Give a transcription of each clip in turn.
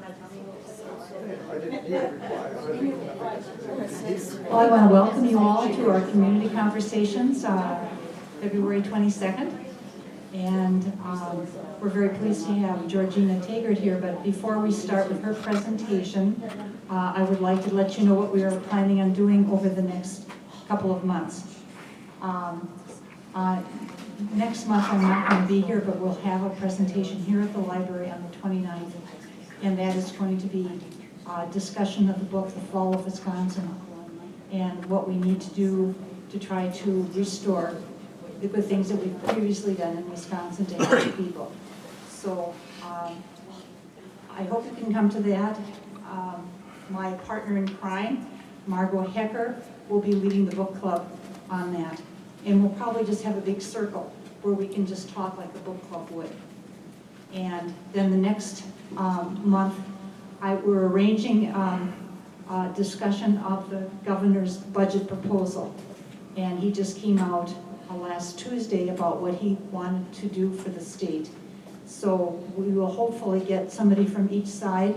Well, I want to welcome you all to our community conversations, February 22nd. And we're very pleased to have Georgina Tegart here. But before we start with her presentation, I would like to let you know what we are planning on doing over the next couple of months. Next month I'm not going to be here, but we'll have a presentation here at the library on the 29th. And that is going to be a discussion of the book, The Fall of Wisconsin, and what we need to do to try to restore the good things that we've previously done in Wisconsin to help people. So I hope you can come to that. My partner in crime, Margot Hecker, will be leading the book club on that. And we'll probably just have a big circle where we can just talk like the book club would. And then the next month, we're arranging a discussion of the governor's budget proposal. And he just came out last Tuesday about what he wanted to do for the state. So we will hopefully get somebody from each side,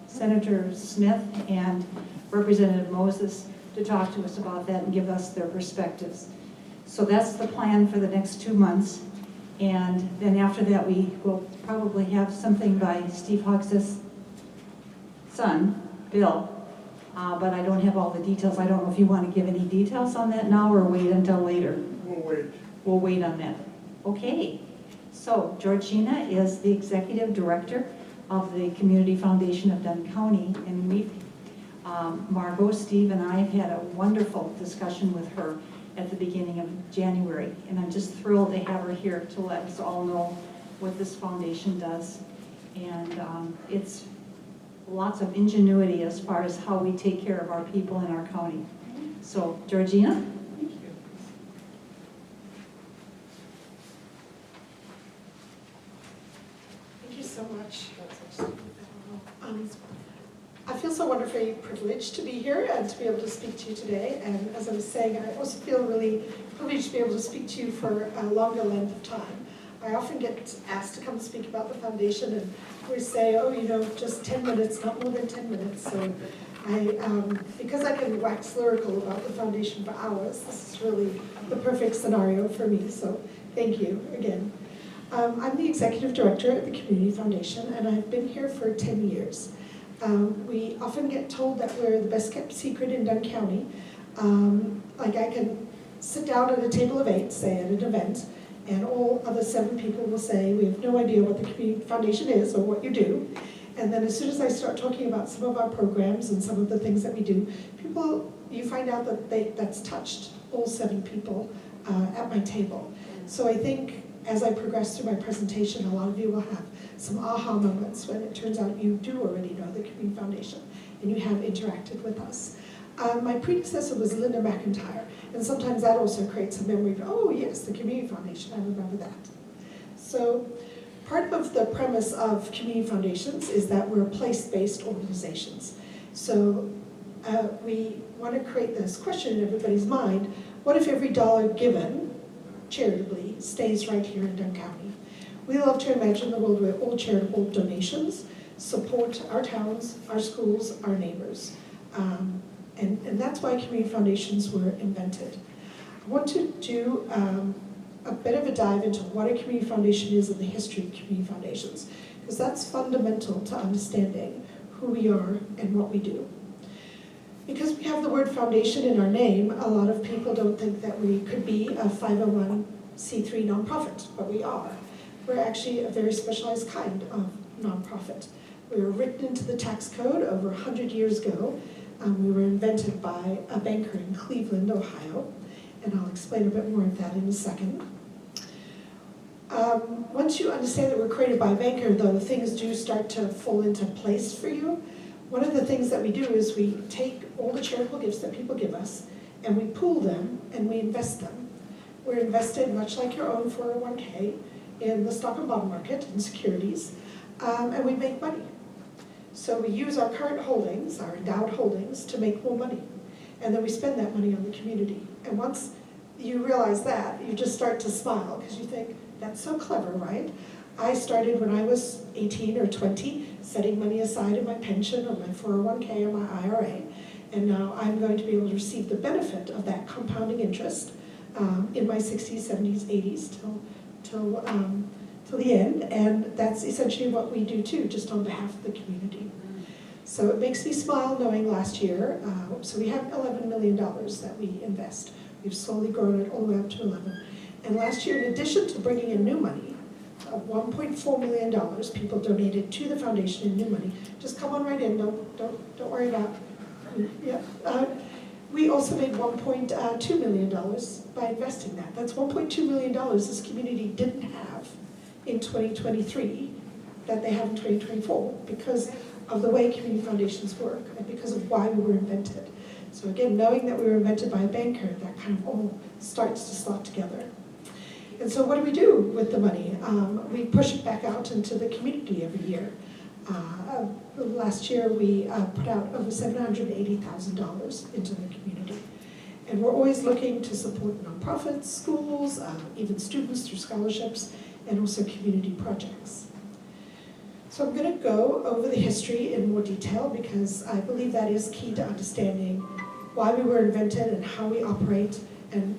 Senator Smith and Representative Moses, to talk to us about that and give us their perspectives. So that's the plan for the next 2 months. And then after that, we will probably have something by Steve Hawks' son, Bill. But I don't have all the details. I don't know if you want to give any details on that now or wait until later. We'll wait. We'll wait on that. Okay. So Georgina is the Executive Director of the Community Foundation of Dunn County. And we've, Margot, Steve, and I have had a wonderful discussion with her at the beginning of January. And I'm just thrilled to have her here to let us all know what this foundation does. And it's lots of ingenuity as far as how we take care of our people in our county. So, Georgina? Thank you. Thank you so much. I feel so wonderfully privileged to be here and to be able to speak to you today. And as I was saying, I also feel really privileged to be able to speak to you for a longer length of time. I often get asked to come speak about the foundation, and we say, oh, you know, just 10 minutes, not more than 10 minutes. So because I can wax lyrical about the foundation for hours, this is really the perfect scenario for me. So thank you again. I'm the Executive Director at the Community Foundation, and I've been here for 10 years. We often get told that we're the best kept secret in Dunn County. Like I can sit down at a table of 8, say at an event, and all other 7 people will say, we have no idea what the Community Foundation is or what you do. And then as soon as I start talking about some of our programs and some of the things that we do, you find out that that's touched all 7 people at my table. So I think as I progress through my presentation, a lot of you will have some aha moments when it turns out you do already know the Community Foundation and you have interacted with us. My predecessor was Linda McIntyre, and sometimes that also creates a memory of, oh yes, the Community Foundation, I remember that. So part of the premise of community foundations is that we're place-based organizations. So we want to create this question in everybody's mind, what if every dollar given charitably stays right here in Dunn County? We love to imagine the world where all charitable donations support our towns, our schools, our neighbors. And that's why community foundations were invented. I want to do a bit of a dive into what a community foundation is and the history of community foundations, because that's fundamental to understanding who we are and what we do. Because we have the word foundation in our name, a lot of people don't think that we could be a 501c3 nonprofit, but we are. We're actually a very specialized kind of nonprofit. We were written into the tax code over 100 years ago. We were invented by a banker in Cleveland, Ohio, and I'll explain a bit more of that in a second. Once you understand that we're created by a banker, though, things do start to fall into place for you. One of the things that we do is we take all the charitable gifts that people give us, and we pool them, and we invest them. We're invested, much like your own 401k, in the stock and bond market and securities, and we make money. So we use our current holdings, our endowed holdings, to make more money. And then we spend that money on the community. And once you realize that, you just start to smile, because you think, that's so clever, right? I started when I was 18 or 20 setting money aside in my pension or my 401k or my IRA. And now I'm going to be able to receive the benefit of that compounding interest in my 60s, 70s, 80s till the end. And that's essentially what we do too, just on behalf of the community. So it makes me smile knowing last year, so we have $11 million that we invest. We've slowly grown it all the way up to 11. And last year, in addition to bringing in new money, $1.4 million people donated to the foundation in new money. Just come on right in, don't worry about it. Yeah. We also made $1.2 million by investing that. That's $1.2 million this community didn't have in 2023 that they have in 2024 because of the way community foundations work and because of why we were invented. So again, knowing that we were invented by a banker, that kind of all starts to slot together. And so what do we do with the money? We push it back out into the community every year. Last year we put out over $780,000 into the community. And we're always looking to support nonprofits, schools, even students through scholarships, and also community projects. So I'm going to go over the history in more detail because I believe that is key to understanding why we were invented and how we operate and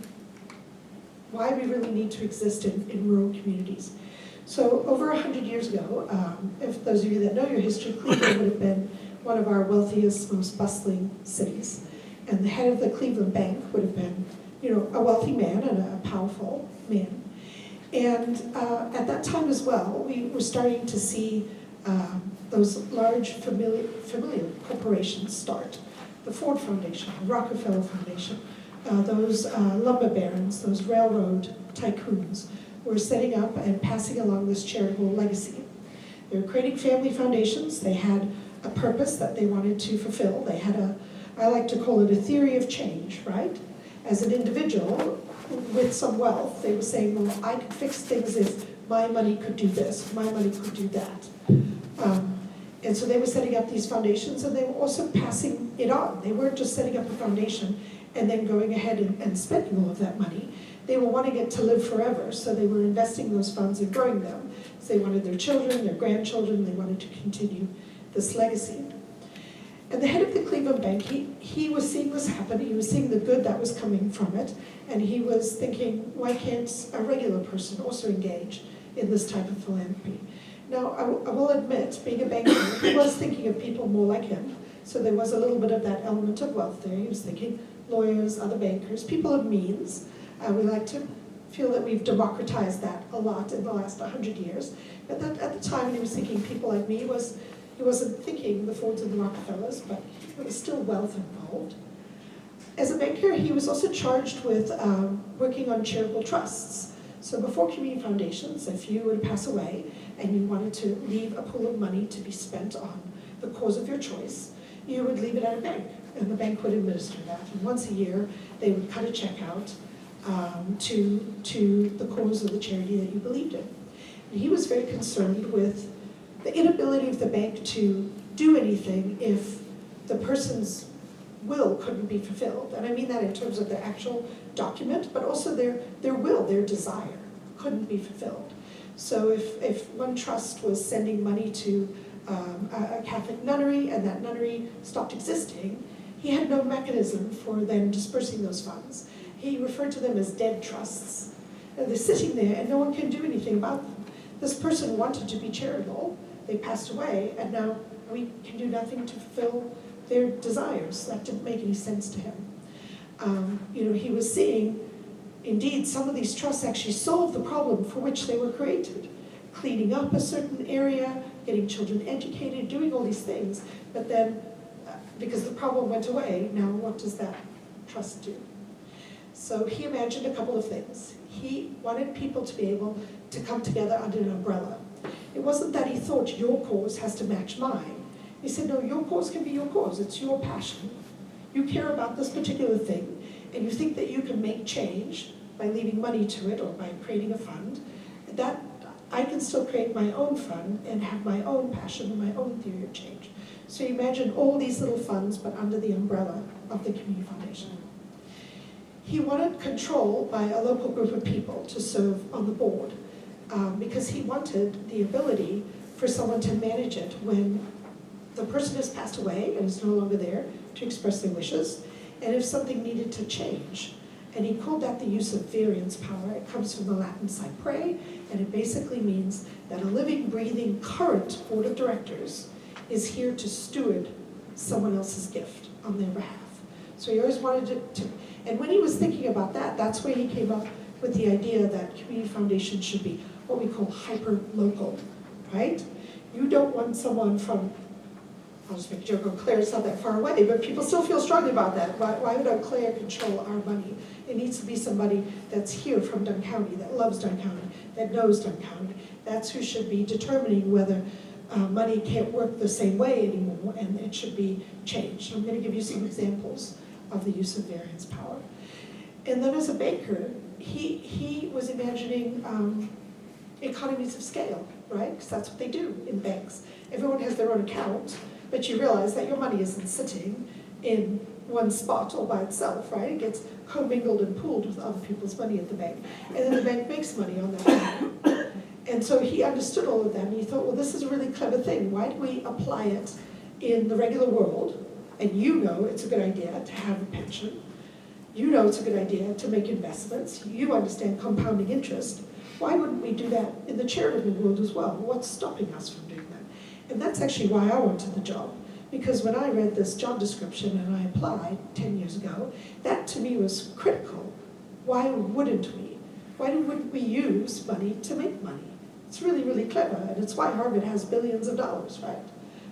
why we really need to exist in rural communities. So over 100 years ago, if those of you that know your history, Cleveland would have been one of our wealthiest, most bustling cities. And the head of the Cleveland Bank would have been, a wealthy man and a powerful man. And at that time as well, we were starting to see those large familiar corporations start. The Ford Foundation, the Rockefeller Foundation, those lumber barons, those railroad tycoons were setting up and passing along this charitable legacy. They were creating family foundations. They had a purpose that they wanted to fulfill. They had I like to call it a theory of change, right? As an individual with some wealth, they were saying, well, I could fix things if my money could do this, my money could do that. And so they were setting up these foundations and they were also passing it on. They weren't just setting up a foundation and then going ahead and spending all of that money. They were wanting it to live forever, so they were investing those funds and growing them. So they wanted their children, their grandchildren, they wanted to continue this legacy. And the head of the Cleveland Bank, he was seeing this happen, he was seeing the good that was coming from it, and he was thinking, why can't a regular person also engage in this type of philanthropy? Now, I will admit, being a banker, he was thinking of people more like him, so there was a little bit of that element of wealth there. He was thinking lawyers, other bankers, people of means. We like to feel that we've democratized that a lot in the last 100 years. But that, at the time when he was thinking people like me, he wasn't thinking the Fords and the Rockefellers, but there was still wealth involved. As a banker, he was also charged with working on charitable trusts. So before community foundations, if you were to pass away and you wanted to leave a pool of money to be spent on the cause of your choice, you would leave it at a bank, and the bank would administer that. And once a year, they would cut a check out to the cause of the charity that you believed in. And he was very concerned with the inability of the bank to do anything if the person's will couldn't be fulfilled. And I mean that in terms of the actual document, but also their will, their desire couldn't be fulfilled. So if one trust was sending money to a Catholic nunnery and that nunnery stopped existing, he had no mechanism for then dispersing those funds. He referred to them as dead trusts. And they're sitting there and no one can do anything about them. This person wanted to be charitable, they passed away, and now we can do nothing to fulfill their desires. That didn't make any sense to him. He was seeing, indeed, some of these trusts actually solve the problem for which they were created. Cleaning up a certain area, getting children educated, doing all these things. But then, because the problem went away, now what does that trust do? So he imagined a couple of things. He wanted people to be able to come together under an umbrella. It wasn't that he thought your cause has to match mine. He said, no, your cause can be your cause. It's your passion. You care about this particular thing, and you think that you can make change by leaving money to it or by creating a fund. That I can still create my own fund and have my own passion and my own theory of change. So you imagine all these little funds, but under the umbrella of the Community Foundation. He wanted control by a local group of people to serve on the board because he wanted the ability for someone to manage it when the person has passed away and is no longer there to express their wishes, and if something needed to change. And he called that the use of variance power. It comes from the Latin cypre, and it basically means that a living, breathing, current board of directors is here to steward someone else's gift on their behalf. So he always wanted to, and when he was thinking about that, that's where he came up with the idea that community foundations should be what we call hyper-local, right? You don't want someone from, I'll just make a joke, Eau Claire, it's not that far away, but people still feel strongly about that. Why would Eau Claire control our money? It needs to be somebody that's here from Dunn County, that loves Dunn County, that knows Dunn County. That's who should be determining whether money can't work the same way anymore, and it should be changed. I'm going to give you some examples of the use of variance power. And then as a banker, he was imagining economies of scale, right? Because that's what they do in banks. Everyone has their own account, but you realize that your money isn't sitting in one spot all by itself, right? It gets commingled and pooled with other people's money at the bank. And then the bank makes money on that money. And so he understood all of that, and he thought, well, this is a really clever thing. Why do we apply it in the regular world? And you know it's a good idea to have a pension. You know it's a good idea to make investments. You understand compounding interest. Why wouldn't we do that in the charitable world as well? What's stopping us from doing that? And that's actually why I wanted the job. Because when I read this job description and I applied 10 years ago, that to me was critical. Why wouldn't we? Why wouldn't we use money to make money? It's really, really clever, and it's why Harvard has billions of dollars, right?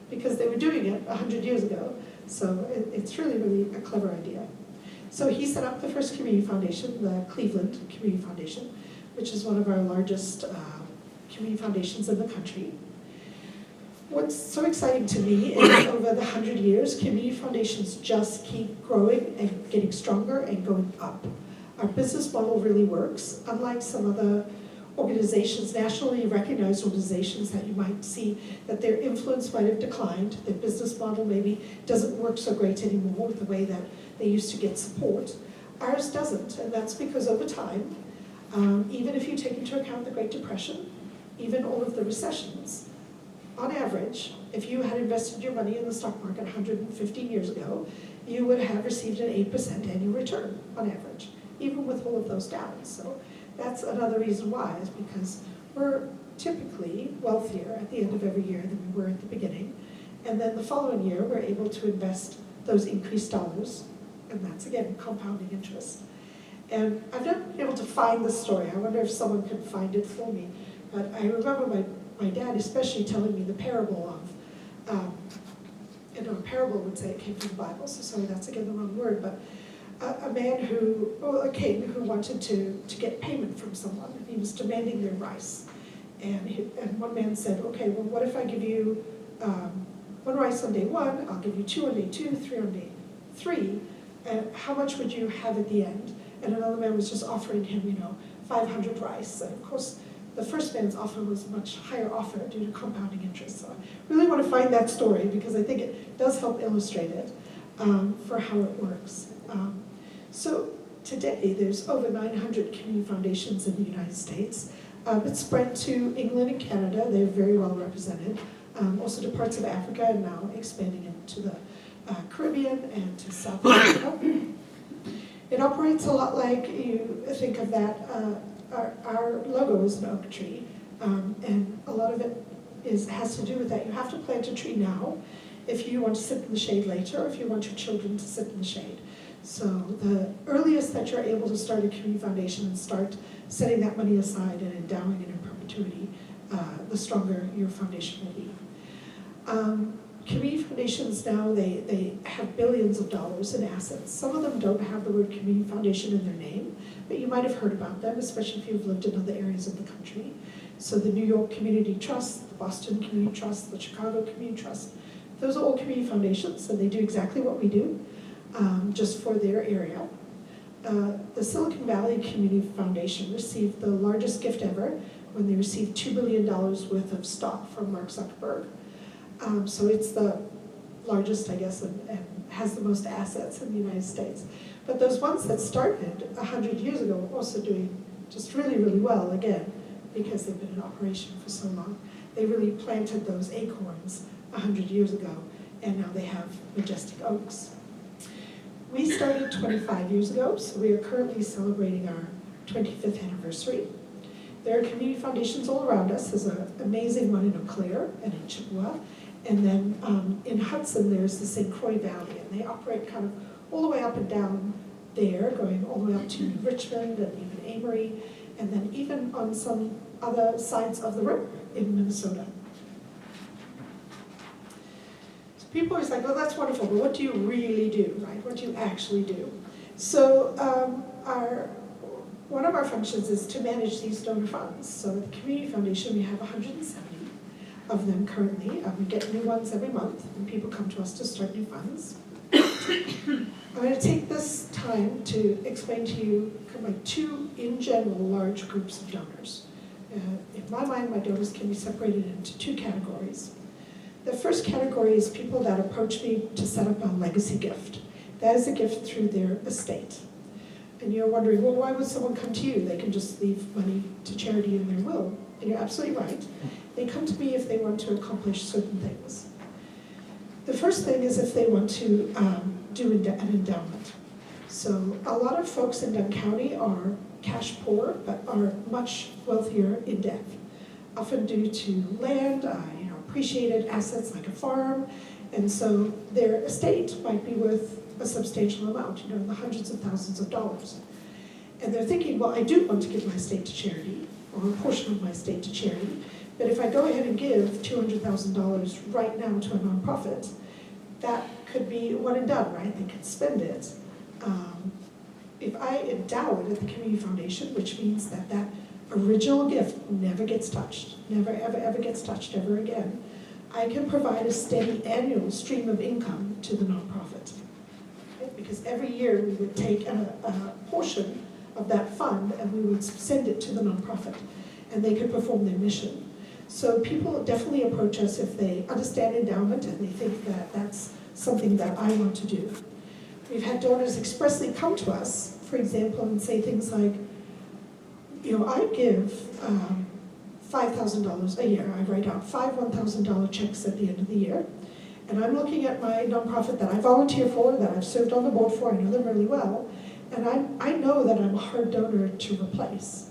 Because they were doing it 100 years ago, so it's really, really a clever idea. So he set up the first community foundation, the Cleveland Community Foundation, which is one of our largest community foundations in the country. What's so exciting to me is over the 100 years, community foundations just keep growing and getting stronger and going up. Our business model really works, unlike some other organizations, nationally recognized organizations that you might see that their influence might have declined, their business model maybe doesn't work so great anymore with the way that they used to get support. Ours doesn't, and that's because over time, even if you take into account the Great Depression, even all of the recessions, on average, if you had invested your money in the stock market 115 years ago, you would have received an 8% annual return on average, even with all of those downs. So that's another reason why, is because we're typically wealthier at the end of every year than we were at the beginning. And then the following year, we're able to invest those increased dollars, and that's, again, compounding interest. And I've not been able to find the story. I wonder if someone could find it for me. But I remember my dad especially telling me the parable of, a parable would say it came from the Bible, so sorry, that's again the wrong word, but a man who, or a king who wanted to get payment from someone, and he was demanding their rice. And one man said, okay, well, what if I give you one rice on day one, I'll give you 2 on day 2, 3 on day 3, and how much would you have at the end? And another man was just offering him, 500 rice. And of course, the first man's offer was a much higher offer due to compounding interest. So I really want to find that story because I think it does help illustrate it for how it works. So today, there's over 900 community foundations in the United States. It's spread to England and Canada. They're very well represented. Also to parts of Africa, and now expanding into the Caribbean and to South America. It operates a lot like you think of that. Our logo is an oak tree, and a lot of it has to do with that. You have to plant a tree now if you want to sit in the shade later, or if you want your children to sit in the shade. So the earliest that you're able to start a community foundation and start setting that money aside and endowing it in perpetuity, the stronger your foundation will be. Community foundations now, they have billions of dollars in assets. Some of them don't have the word community foundation in their name, but you might have heard about them, especially if you've lived in other areas of the country. So the New York Community Trust, the Boston Community Trust, the Chicago Community Trust, those are all community foundations, and they do exactly what we do, just for their area. The Silicon Valley Community Foundation received the largest gift ever when they received $2 billion worth of stock from Mark Zuckerberg. So it's the largest, I guess, and has the most assets in the United States. But those ones that started 100 years ago are also doing just really, really well, again, because they've been in operation for so long. They really planted those acorns 100 years ago, and now they have majestic oaks. We started 25 years ago, so we are currently celebrating our 25th anniversary. There are community foundations all around us. There's an amazing one in Eau Claire and in Chippewa. And then in Hudson, there's the St. Croix Valley, and they operate kind of all the way up and down there, going all the way up to Richmond and even Amory, and then even on some other sides of the river in Minnesota. So people are always like, well, that's wonderful, but what do you really do, right? What do you actually do? So one of our functions is to manage these donor funds. So at the Community Foundation, we have 170 of them currently. We get new ones every month, and people come to us to start new funds. I'm going to take this time to explain to you kind of like two, in general, large groups of donors. In my mind, my donors can be separated into two categories. The first category is people that approach me to set up a legacy gift. That is a gift through their estate. And you're wondering, well, why would someone come to you? They can just leave money to charity in their will. And you're absolutely right. They come to me if they want to accomplish certain things. The first thing is if they want to do an endowment. So a lot of folks in Dunn County are cash poor, but are much wealthier in debt, often due to land, appreciated assets like a farm, and so their estate might be worth a substantial amount, in the hundreds of thousands of dollars. And they're thinking, well, I do want to give my estate to charity, or a portion of my estate to charity, but if I go ahead and give $200,000 right now to a nonprofit, that could be one and done, right? They could spend it. If I endow it at the Community Foundation, which means that that original gift never gets touched, never, ever, ever gets touched ever again, I can provide a steady annual stream of income to the nonprofit. Right? Because every year we would take a portion of that fund and we would send it to the nonprofit, and they could perform their mission. So people definitely approach us if they understand endowment and they think that that's something that I want to do. We've had donors expressly come to us, for example, and say things like, I give $5,000 a year. I write out 5 $1,000 checks at the end of the year. And I'm looking at my nonprofit that I volunteer for, that I've served on the board for, I know them really well, and I know that I'm a hard donor to replace.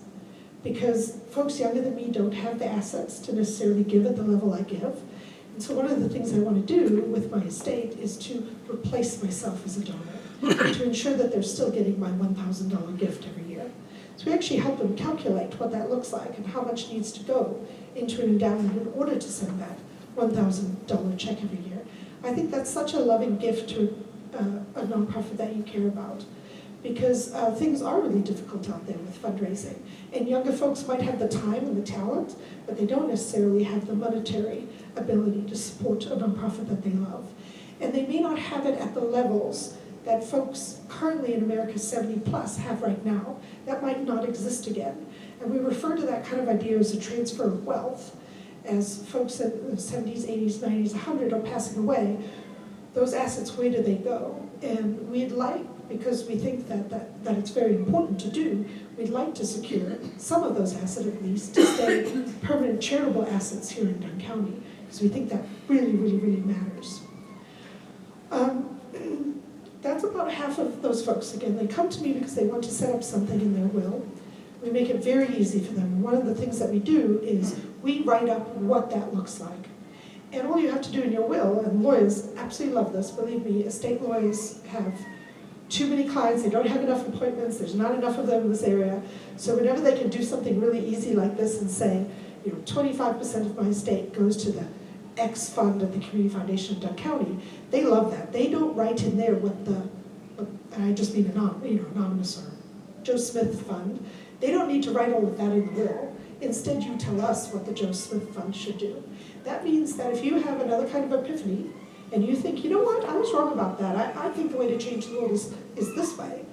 Because folks younger than me don't have the assets to necessarily give at the level I give. And so one of the things I want to do with my estate is to replace myself as a donor, to ensure that they're still getting my $1,000 gift every year. So we actually help them calculate what that looks like and how much needs to go into an endowment in order to send that $1,000 check every year. I think that's such a loving gift to a nonprofit that you care about, because things are really difficult out there with fundraising. And younger folks might have the time and the talent, but they don't necessarily have the monetary ability to support a nonprofit that they love. And they may not have it at the levels that folks currently in America 70 plus have right now. That might not exist again. And we refer to that kind of idea as a transfer of wealth. As folks in the 70s, 80s, 90s, 100 are passing away, those assets, where do they go? And we'd like, because we think that it's very important to do, we'd like to secure some of those assets at least to stay permanent charitable assets here in Dunn County, because we think that really, really, really matters. That's about half of those folks. Again, they come to me because they want to set up something in their will. We make it very easy for them. One of the things that we do is we write up what that looks like. And all you have to do in your will, and lawyers absolutely love this, believe me, estate lawyers have too many clients, they don't have enough appointments, there's not enough of them in this area. So whenever they can do something really easy like this and say, 25% of my estate goes to the X fund at the Community Foundation of Dunn County, they love that. They don't write in there what I just mean anonymous or Joe Smith fund. They don't need to write all of that in the will. Instead, you tell us what the Joe Smith fund should do. That means that if you have another kind of epiphany, and you think, you know what, I was wrong about that. I think the way to change the world is this way.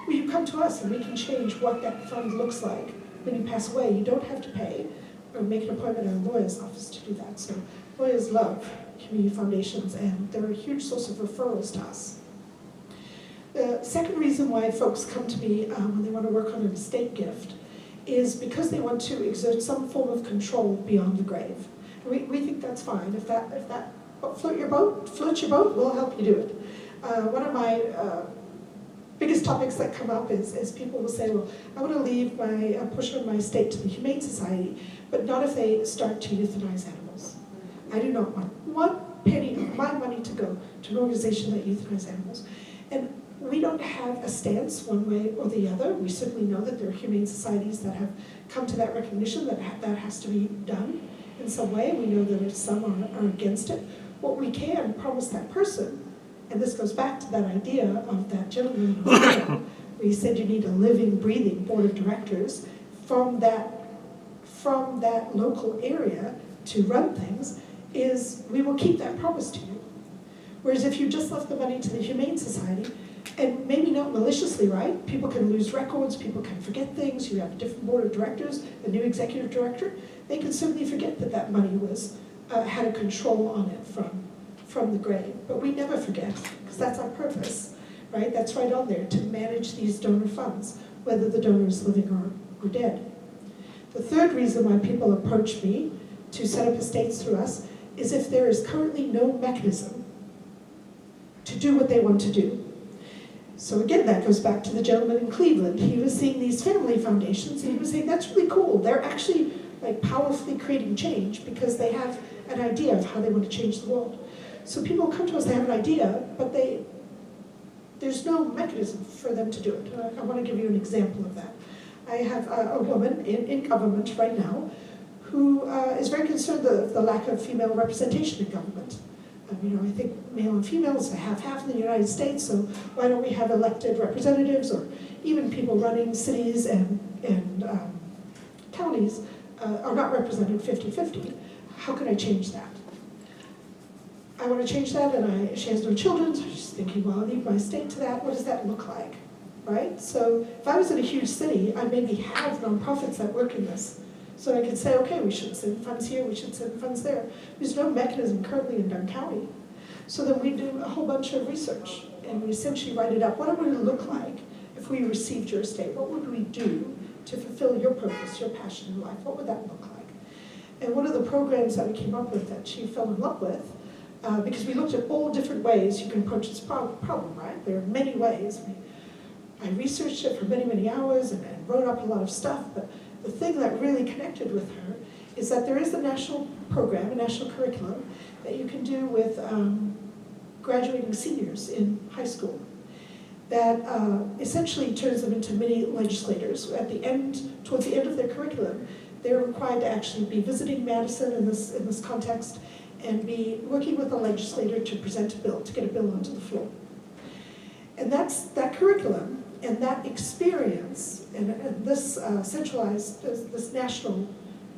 Well, you come to us and we can change what that fund looks like when you pass away. You don't have to pay or make an appointment at a lawyer's office to do that. So lawyers love community foundations, and they're a huge source of referrals to us. The second reason why folks come to me when they want to work on an estate gift is because they want to exert some form of control beyond the grave. We think that's fine. If that floats your boat, we'll help you do it. One of my biggest topics that come up is people will say, well, I want to leave a portion of my estate to the Humane Society, but not if they start to euthanize animals. I do not want one penny of my money to go to an organization that euthanize animals. And we don't have a stance one way or the other. We certainly know that there are humane societies that have come to that recognition that that has to be done in some way. We know that some are against it. What we can promise that person, and this goes back to that idea of that gentleman where he said you need a living, breathing board of directors from that local area to run things, is we will keep that promise to you. Whereas if you just left the money to the Humane Society, and maybe not maliciously, right? People can lose records, people can forget things, you have a different board of directors, a new executive director, they can certainly forget that that money was had a control on it from the grave. But we never forget, because that's our purpose, right? That's right on there, to manage these donor funds, whether the donor is living or dead. The third reason why people approach me to set up estates through us is if there is currently no mechanism to do what they want to do. So again, that goes back to the gentleman in Cleveland. He was seeing these family foundations, and he was saying, that's really cool. They're actually like powerfully creating change because they have an idea of how they want to change the world. So people come to us, they have an idea, but there's no mechanism for them to do it. I want to give you an example of that. I have a woman in government right now who is very concerned of the lack of female representation in government. I think male and females are half in the United States, so why don't we have elected representatives, or even people running cities and counties are not represented 50-50. How can I change that? I want to change that, and she has no children, so she's thinking, well, I'll leave my estate to that. What does that look like, right? So if I was in a huge city, I maybe have nonprofits that work in this. So I could say, okay, we should send funds here, we should send funds there. There's no mechanism currently in Dunn County. So then we do a whole bunch of research, and we essentially write it up. What would it look like if we received your estate? What would we do to fulfill your purpose, your passion in life? What would that look like? And one of the programs that we came up with that she fell in love with, because we looked at all different ways you can approach this problem, right? There are many ways. I researched it for many, many hours and wrote up a lot of stuff, but the thing that really connected with her is that there is a national program, a national curriculum, that you can do with graduating seniors in high school that essentially turns them into mini legislators. Towards the end of their curriculum, they're required to actually be visiting Madison in this context and be working with a legislator to present a bill, to get a bill onto the floor. And that's that curriculum and that experience, and this centralized, this national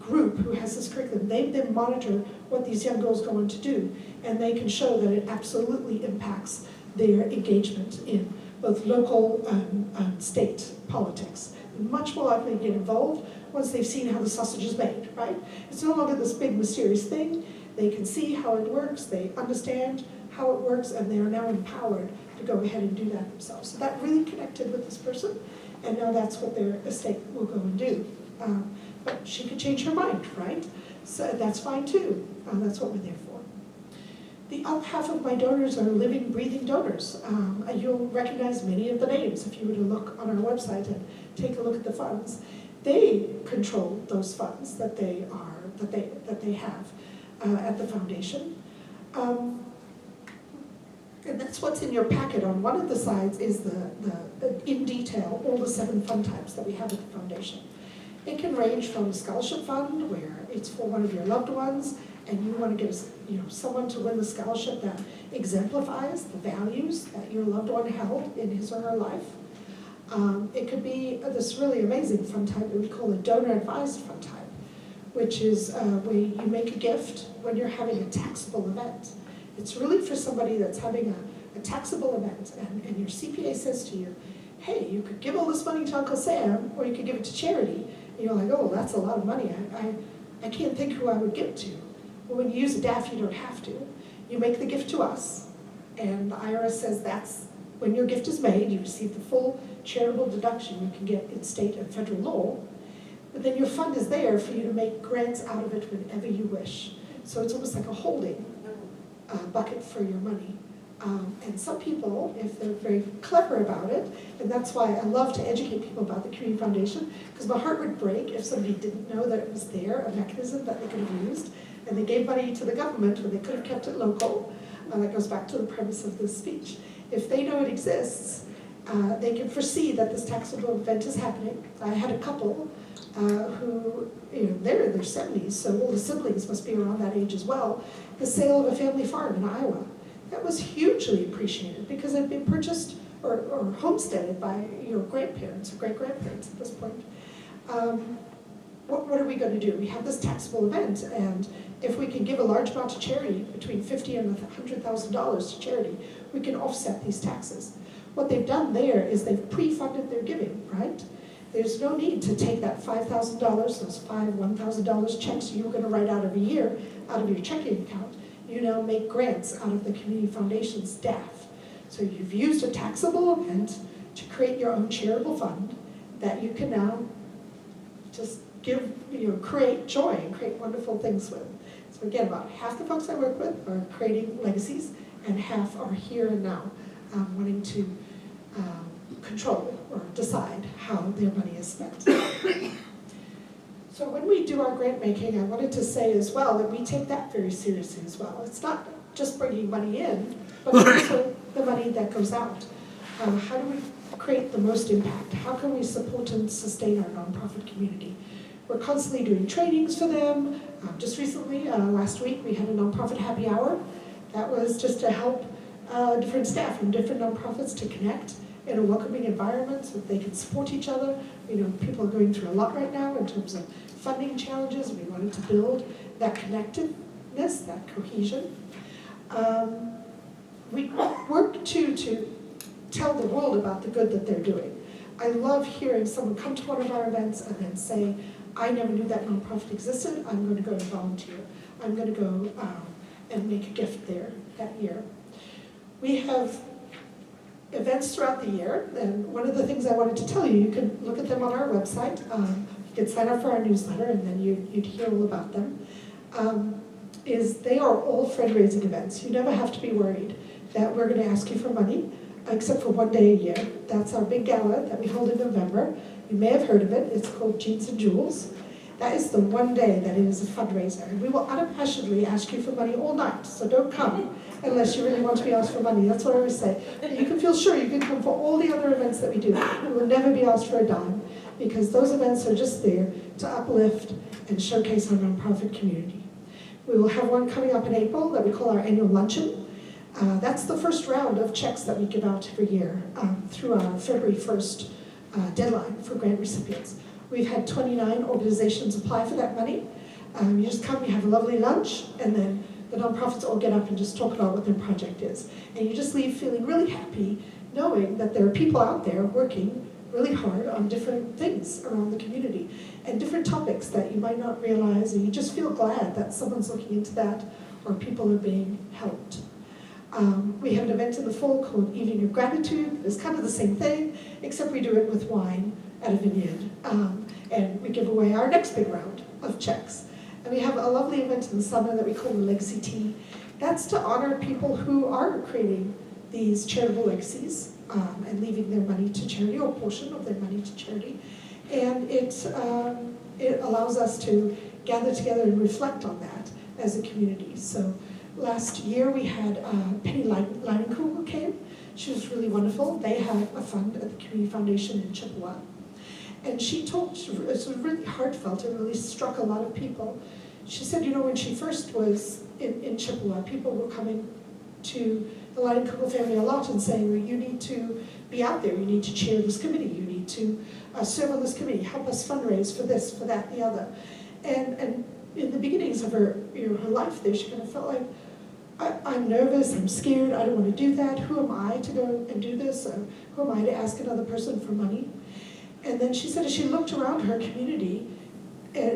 group who has this curriculum, they then monitor what these young girls go on to do, and they can show that it absolutely impacts their engagement in both local and state politics. They're much more likely to get involved once they've seen how the sausage is made, right? It's no longer this big mysterious thing. They can see how it works, they understand how it works, and they are now empowered to go ahead and do that themselves. So that really connected with this person, and now that's what their estate will go and do. But she could change her mind, right? So that's fine too. That's what we're there for. The other half of my donors are living, breathing donors. You'll recognize many of the names if you were to look on our website and take a look at the funds. They control those funds that they have at the foundation. And that's what's in your packet. On one of the sides is the in detail, all the 7 fund types that we have at the foundation. It can range from a scholarship fund, where it's for one of your loved ones, and you want to get someone to win the scholarship that exemplifies the values that your loved one held in his or her life. It could be this really amazing fund type that we call a donor-advised fund type, which is where you make a gift when you're having a taxable event. It's really for somebody that's having a taxable event, and your CPA says to you, hey, you could give all this money to Uncle Sam, or you could give it to charity. And you're like, oh, that's a lot of money. I can't think who I would give it to. Well, when you use a DAF, you don't have to. You make the gift to us, and the IRS says that's when your gift is made, you receive the full charitable deduction you can get in state and federal law, but then your fund is there for you to make grants out of it whenever you wish. So it's almost like a holding bucket for your money. And some people, if they're very clever about it, and that's why I love to educate people about the Community Foundation, because my heart would break if somebody didn't know that it was there, a mechanism that they could have used, and they gave money to the government when they could have kept it local. That goes back to the premise of this speech. If they know it exists, they can foresee that this taxable event is happening. I had a couple who, they're in their 70s, so all the siblings must be around that age as well. The sale of a family farm in Iowa. That was hugely appreciated because it had been purchased or homesteaded by your grandparents or great-grandparents at this point. What are we going to do? We have this taxable event, and if we can give a large amount to charity, between $50,000 and $100,000 to charity, we can offset these taxes. What they've done there is they've pre-funded their giving, right? There's no need to take that $5,000, those $1,000 checks you were going to write out every year out of your checking account. You now make grants out of the Community Foundation staff. So you've used a taxable event to create your own charitable fund that you can now just create joy and create wonderful things with. So again, about half the folks I work with are creating legacies, and half are here and now, wanting to control or decide how their money is spent. So when we do our grant making, I wanted to say as well that we take that very seriously as well. It's not just bringing money in, but also the money that goes out. How do we create the most impact? How can we support and sustain our nonprofit community? We're constantly doing trainings for them. Just recently, last week, we had a nonprofit happy hour. That was just to help different staff from different nonprofits to connect in a welcoming environment so that they can support each other. People are going through a lot right now in terms of funding challenges. We wanted to build that connectedness, that cohesion. We work to tell the world about the good that they're doing. I love hearing someone come to one of our events and then say, I never knew that nonprofit existed, I'm going to go and volunteer. I'm going to go and make a gift there that year. We have events throughout the year, and one of the things I wanted to tell you, you can look at them on our website. You can sign up for our newsletter, and then you'd hear all about them. Is they are all fundraising events. You never have to be worried that we're going to ask you for money, except for one day a year. That's our big gala that we hold in November. You may have heard of it. It's called Jeans and Jewels. That is the one day that it is a fundraiser. And we will unabashedly ask you for money all night, so don't come unless you really want to be asked for money. That's what I always say. But you can feel sure you can come for all the other events that we do. You will never be asked for a dime, because those events are just there to uplift and showcase our nonprofit community. We will have one coming up in April that we call our annual luncheon. That's the first round of checks that we give out every year through our February 1st deadline for grant recipients. We've had 29 organizations apply for that money. You just come, you have a lovely lunch, and then the nonprofits all get up and just talk about what their project is. And you just leave feeling really happy, knowing that there are people out there working really hard on different things around the community and different topics that you might not realize, and you just feel glad that someone's looking into that or people are being helped. We have an event in the fall called Evening of Gratitude. It's kind of the same thing, except we do it with wine at a vineyard. And we give away our next big round of checks. And we have a lovely event in the summer that we call the Legacy Tea. That's to honor people who are creating these charitable legacies and leaving their money to charity, or a portion of their money to charity. And it allows us to gather together and reflect on that as a community. So last year we had Penny Leinenkugel who came. She was really wonderful. They have a fund at the Community Foundation in Chippewa. And she talked, it was really heartfelt, it really struck a lot of people. She said, when she first was in Chippewa, people were coming to the Leinenkugel family a lot and saying, well, you need to be out there, you need to chair this committee, you need to serve on this committee, help us fundraise for this, for that, the other. And in the beginnings of her life there, she kind of felt like, I'm nervous, I'm scared, I don't want to do that, who am I to go and do this, or who am I to ask another person for money? And then she said as she looked around her community,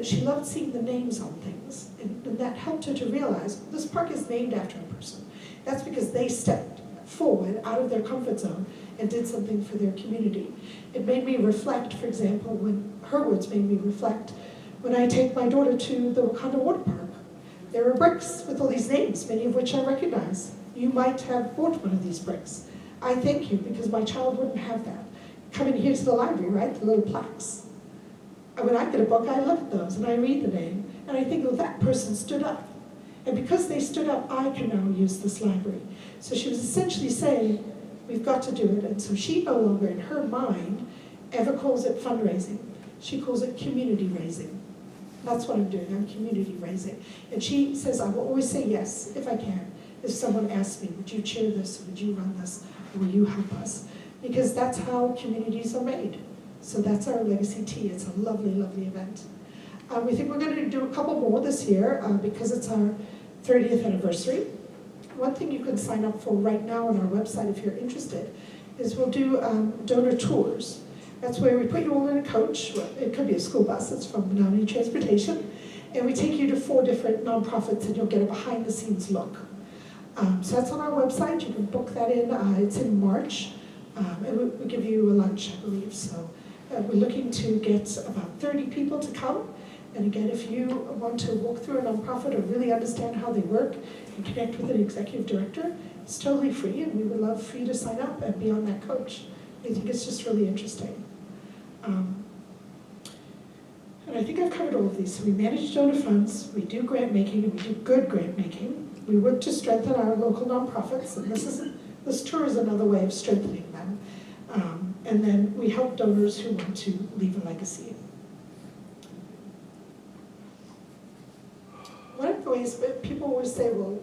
she loved seeing the names on things, and that helped her to realize this park is named after a person. That's because they stepped forward out of their comfort zone and did something for their community. It made me reflect, for example, when her words made me reflect, when I take my daughter to the Wakanda Water Park. There are bricks with all these names, many of which I recognize. You might have bought one of these bricks. I thank you, because my child wouldn't have that. Coming here to the library, right, the little plaques. And when I get a book, I look at those and I read the name, and I think, well, that person stood up. And because they stood up, I can now use this library. So she was essentially saying, we've got to do it. And so she no longer, in her mind, ever calls it fundraising. She calls it community raising. That's what I'm doing, I'm community raising. And she says, I will always say yes, if I can. If someone asks me, would you chair this, would you run this, or will you help us? Because that's how communities are made. So that's our Legacy Tea. It's a lovely, lovely event. We think we're going to do a couple more this year because it's our 30th anniversary. One thing you can sign up for right now on our website if you're interested is we'll do donor tours. That's where we put you all in a coach. It could be a school bus, it's from Downey Transportation. And we take you to 4 different nonprofits and you'll get a behind the scenes look. So that's on our website, you can book that in. It's in March. And we give you a lunch, I believe. So we're looking to get about 30 people to come. And again, if you want to walk through a nonprofit or really understand how they work and connect with an executive director, it's totally free, and we would love for you to sign up and be on that coach. I think it's just really interesting. And I think I've covered all of these. So we manage donor funds, we do grant making, and we do good grant making. We work to strengthen our local nonprofits, and this tour is another way of strengthening them. And then we help donors who want to leave a legacy. One of the ways people always say, well,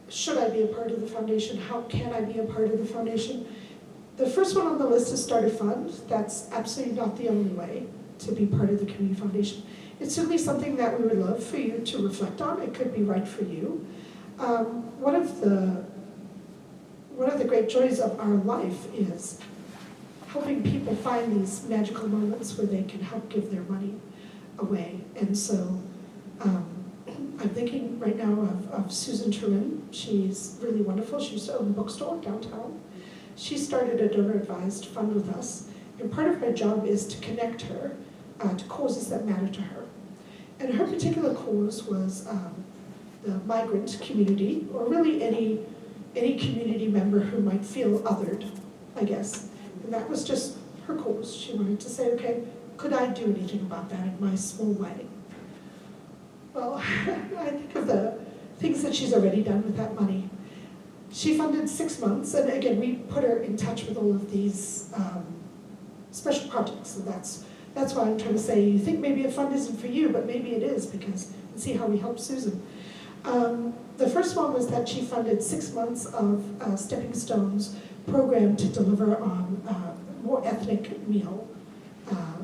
should I be a part of the foundation? How can I be a part of the foundation? The first one on the list is start a fund. That's absolutely not the only way to be part of the community foundation. It's certainly something that we would love for you to reflect on. It could be right for you. One of the great joys of our life is helping people find these magical moments where they can help give their money away. And so I'm thinking right now of Susan Turin. She's really wonderful. She used to own a bookstore downtown. She started a donor-advised fund with us, and part of her job is to connect her to causes that matter to her. And her particular cause was the migrant community, or really any community member who might feel othered, I guess. And that was just her cause. She wanted to say, okay, could I do anything about that in my small way? Well, I think of the things that she's already done with that money. She funded 6 months, and again, we put her in touch with all of these special projects. So that's why I'm trying to say, you think maybe a fund isn't for you, but maybe it is, because see how we help Susan. The first one was that she funded 6 months of Stepping Stones program to deliver on more ethnic meal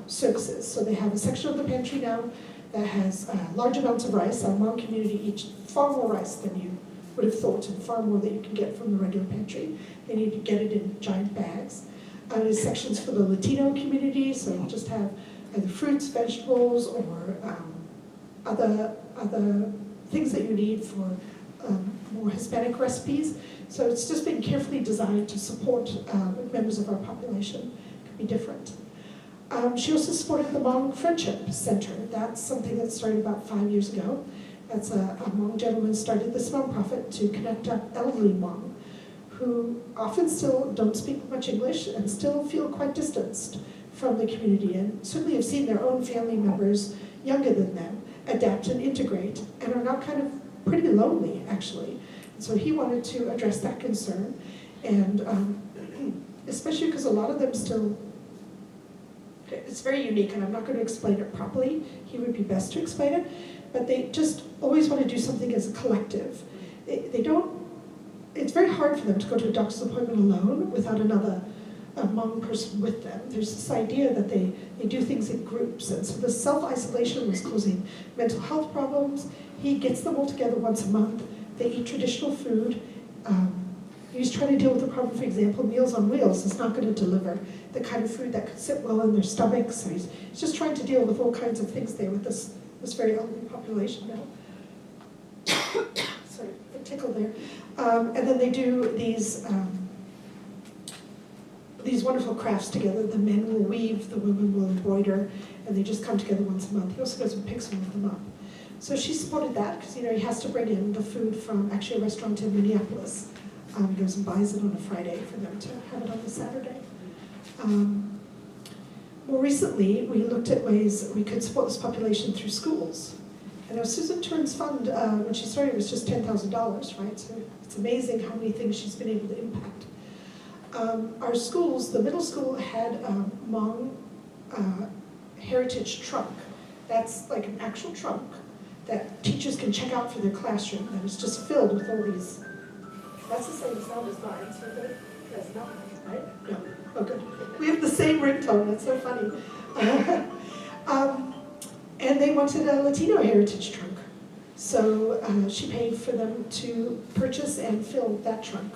services. So they have a section of the pantry now that has large amounts of rice. Our Hmong community eats far more rice than you would have thought, and far more than you can get from the regular pantry. They need to get it in giant bags. There's sections for the Latino community, so you just have either fruits, vegetables, or other things that you need for more Hispanic recipes. So it's just been carefully designed to support members of our population. It could be different. She also supported the Hmong Friendship Center. That's something that started about 5 years ago. That's a Hmong gentleman started this nonprofit to connect up elderly Hmong who often still don't speak much English and still feel quite distanced from the community, and certainly have seen their own family members younger than them adapt and integrate, and are now kind of pretty lonely, actually. And so he wanted to address that concern, and especially because a lot of them still, it's very unique, and I'm not going to explain it properly. He would be best to explain it, but they just always want to do something as a collective. They don't, it's very hard for them to go to a doctor's appointment alone without another Hmong person with them. There's this idea that they do things in groups, and so the self-isolation was causing mental health problems. He gets them all together once a month. They eat traditional food. He's trying to deal with the problem, for example, Meals on Wheels is not going to deliver the kind of food that could sit well in their stomachs. So he's just trying to deal with all kinds of things there with this very elderly population now. Sorry, a tickle there. And then they do these wonderful crafts together. The men will weave, the women will embroider, and they just come together once a month. He also goes and picks one of them up. So she supported that because, he has to bring in the food from actually a restaurant in Minneapolis. Goes and buys it on a Friday for them to have it on a Saturday. More recently, we looked at ways we could support this population through schools. And now Susan Turn's fund, when she started, was just $10,000, right? So it's amazing how many things she's been able to impact. Our schools, the middle school had a Hmong heritage trunk. That's like an actual trunk that teachers can check out for their classroom, and it's just filled with all these. That's the same sound as mine, so good. That's not mine, right? No. Oh, good. We have the same ringtone. That's so funny. And they wanted a Latino heritage trunk. So she paid for them to purchase and fill that trunk.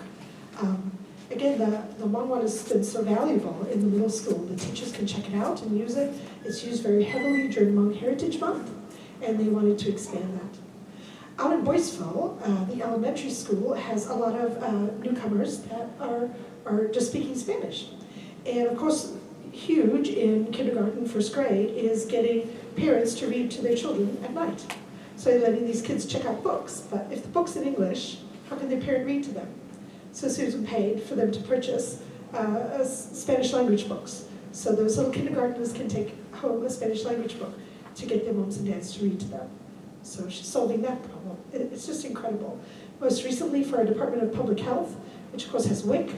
Again, the Hmong one has been so valuable in the middle school. The teachers can check it out and use it. It's used very heavily during Hmong Heritage Month, and they wanted to expand that. Out in Boyceville, the elementary school has a lot of newcomers that are just speaking Spanish. And of course, huge in kindergarten, first grade, is getting parents to read to their children at night. So they're letting these kids check out books, but if the book's in English, how can their parent read to them? So Susan paid for them to purchase Spanish language books. So those little kindergartners can take home a Spanish language book to get their moms and dads to read to them. So she's solving that problem. It's just incredible. Most recently for our Department of Public Health, which of course has WIC,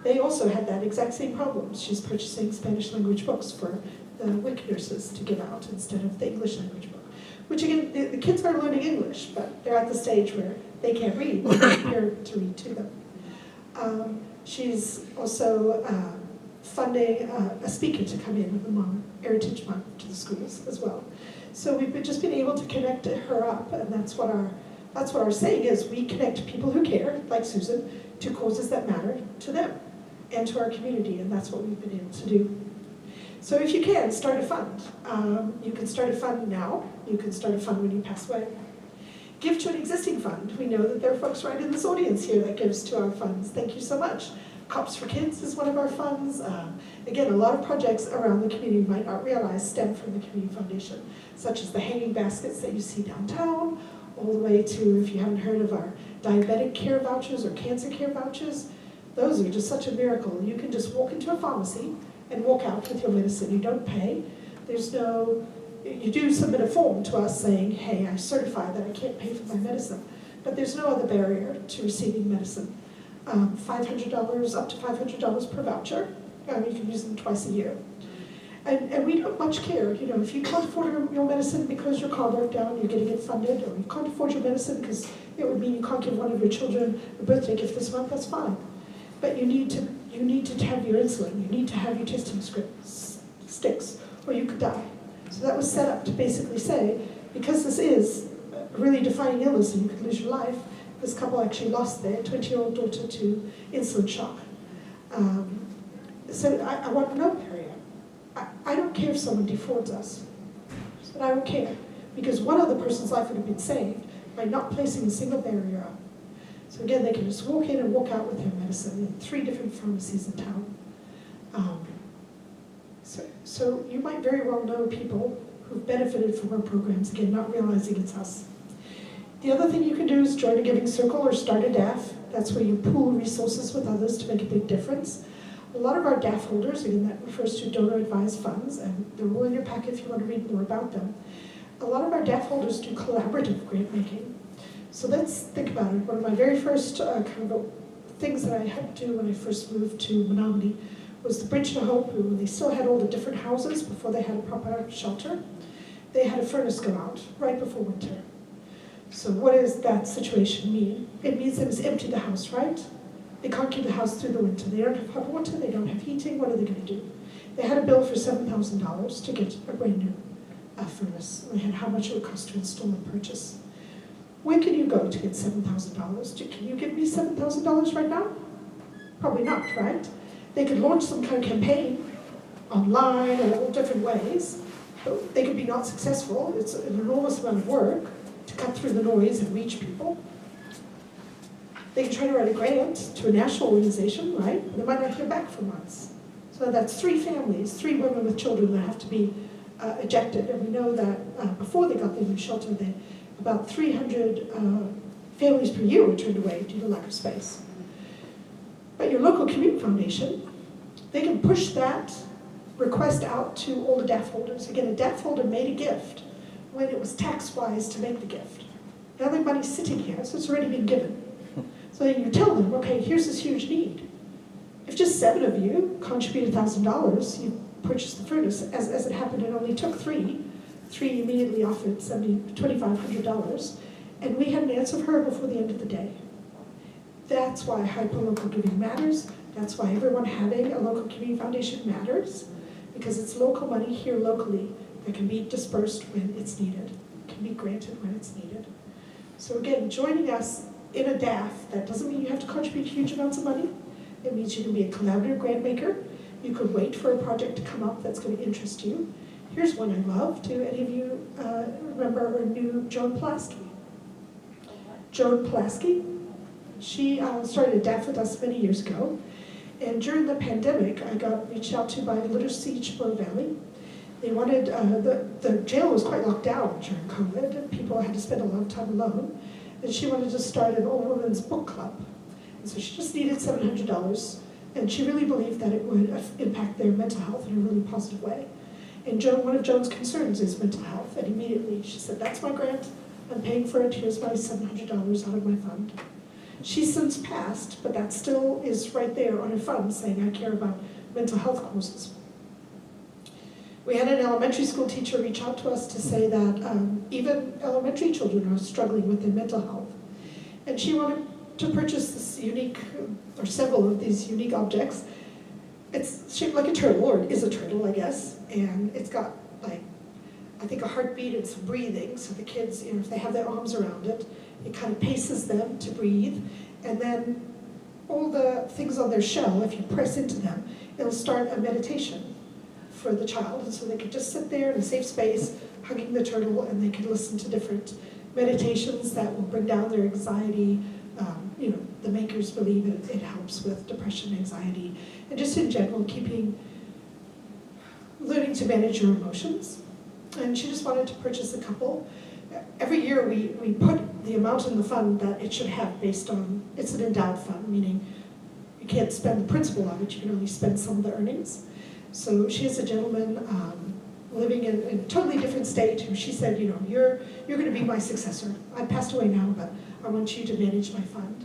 they also had that exact same problem. She's purchasing Spanish language books for the WIC nurses to give out instead of the English language book. Which again, the kids are learning English, but they're at the stage where they can't read, they need a parent to read to them. She's also funding a speaker to come in with the Hmong Heritage Month to the schools as well. So we've just been able to connect her up, and that's what our saying is. We connect people who care, like Susan, to causes that matter to them and to our community, and that's what we've been able to do. So if you can, start a fund. You can start a fund now. You can start a fund when you pass away. Give to an existing fund. We know that there are folks right in this audience here that gives to our funds. Thank you so much. Cops for Kids is one of our funds. Again, a lot of projects around the community you might not realize stem from the Community Foundation, such as the hanging baskets that you see downtown, all the way to, if you haven't heard of our diabetic care vouchers or cancer care vouchers, those are just such a miracle. You can just walk into a pharmacy and walk out with your medicine. You don't pay. You do submit a form to us saying, hey, I certify that I can't pay for my medicine, but there's no other barrier to receiving medicine. $500, up to $500 per voucher. You can use them twice a year. And we don't much care. If you can't afford your medicine because your car broke down, you're getting it funded, or you can't afford your medicine because it would mean you can't give one of your children a birthday gift this month, that's fine. But you need to have your insulin, you need to have your testing sticks, or you could die. So that was set up to basically say, because this is a really defining illness and you could lose your life, this couple actually lost their 20-year-old daughter to insulin shock. So I want no barrier. I don't care if someone defrauds us, but I don't care, because one other person's life would have been saved by not placing a single barrier up. So again, they can just walk in and walk out with their medicine in 3 different pharmacies in town. So you might very well know people who've benefited from our programs, again, not realizing it's us. The other thing you can do is join a giving circle or start a DAF. That's where you pool resources with others to make a big difference. A lot of our DAF holders, again, that refers to donor advised funds, and they're all in your packet if you want to read more about them. A lot of our DAF holders do collaborative grant making. So let's think about it. One of my very first things that I had to do when I first moved to Menominee was the Bridge to Hope, when they still had all the different houses before they had a proper shelter. They had a furnace go out right before winter. So what does that situation mean? It means they must empty the house, right? They can't keep the house through the winter. They don't have hot water, they don't have heating, what are they going to do? They had a bill for $7,000 to get a brand new furnace. They had how much it would cost to install and purchase. Where can you go to get $7,000? Can you give me $7,000 right now? Probably not, right? They could launch some kind of campaign online or all different ways, but they could be not successful. It's an enormous amount of work to cut through the noise and reach people. They can try to write a grant to a national organization, right? They might not hear back for months. So that's 3 families, 3 women with children that have to be ejected. And we know that before they got their new shelter, about 300 families per year were turned away due to lack of space. But your local community foundation, they can push that request out to all the DAF holders. Again, a DAF holder made a gift when it was tax-wise to make the gift. Now their money's sitting here, so it's already been given. So you tell them, okay, here's this huge need. If just 7 of you contribute $1,000, you purchase the furnace. As it happened, it only took 3. 3 immediately offered $2,500, and we had an answer for her before the end of the day. That's why hyper-local giving matters. That's why everyone having a local community foundation matters, because it's local money here locally that can be dispersed when it's needed, can be granted when it's needed. So again, joining us in a DAF, that doesn't mean you have to contribute huge amounts of money. It means you can be a collaborative grant maker. You could wait for a project to come up that's going to interest you. Here's one I love. Do any of you remember or knew Joan Pulaski? Joan Pulaski. She started a DAF with us many years ago. And during the pandemic, I got reached out to by Literacy Chippewa Valley. They wanted, the jail was quite locked down during COVID, and people had to spend a lot of time alone. And she wanted to start an all-women's book club. And so she just needed $700, and she really believed that it would impact their mental health in a really positive way. And one of Joan's concerns is mental health, and immediately she said, that's my grant, I'm paying for it, here's my $700 out of my fund. She's since passed, but that still is right there on her fund saying, I care about mental health causes. We had an elementary school teacher reach out to us to say that even elementary children are struggling with their mental health. And she wanted to purchase this unique, or several of these unique objects. It's shaped like a turtle, or it is a turtle, I guess, and it's got, like, I think a heartbeat and some breathing, so the kids, if they have their arms around it, it kind of paces them to breathe, and then all the things on their shell, if you press into them, it'll start a meditation for the child, and so they could just sit there in a safe space, hugging the turtle, and they can listen to different meditations that will bring down their anxiety. The makers believe it helps with depression, anxiety, and just in general, learning to manage your emotions. And she just wanted to purchase a couple. Every year we put the amount in the fund that it should have based on, it's an endowed fund, meaning you can't spend the principal of it, you can only spend some of the earnings. So she has a gentleman living in a totally different state who she said, you're going to be my successor. I passed away now, but I want you to manage my fund.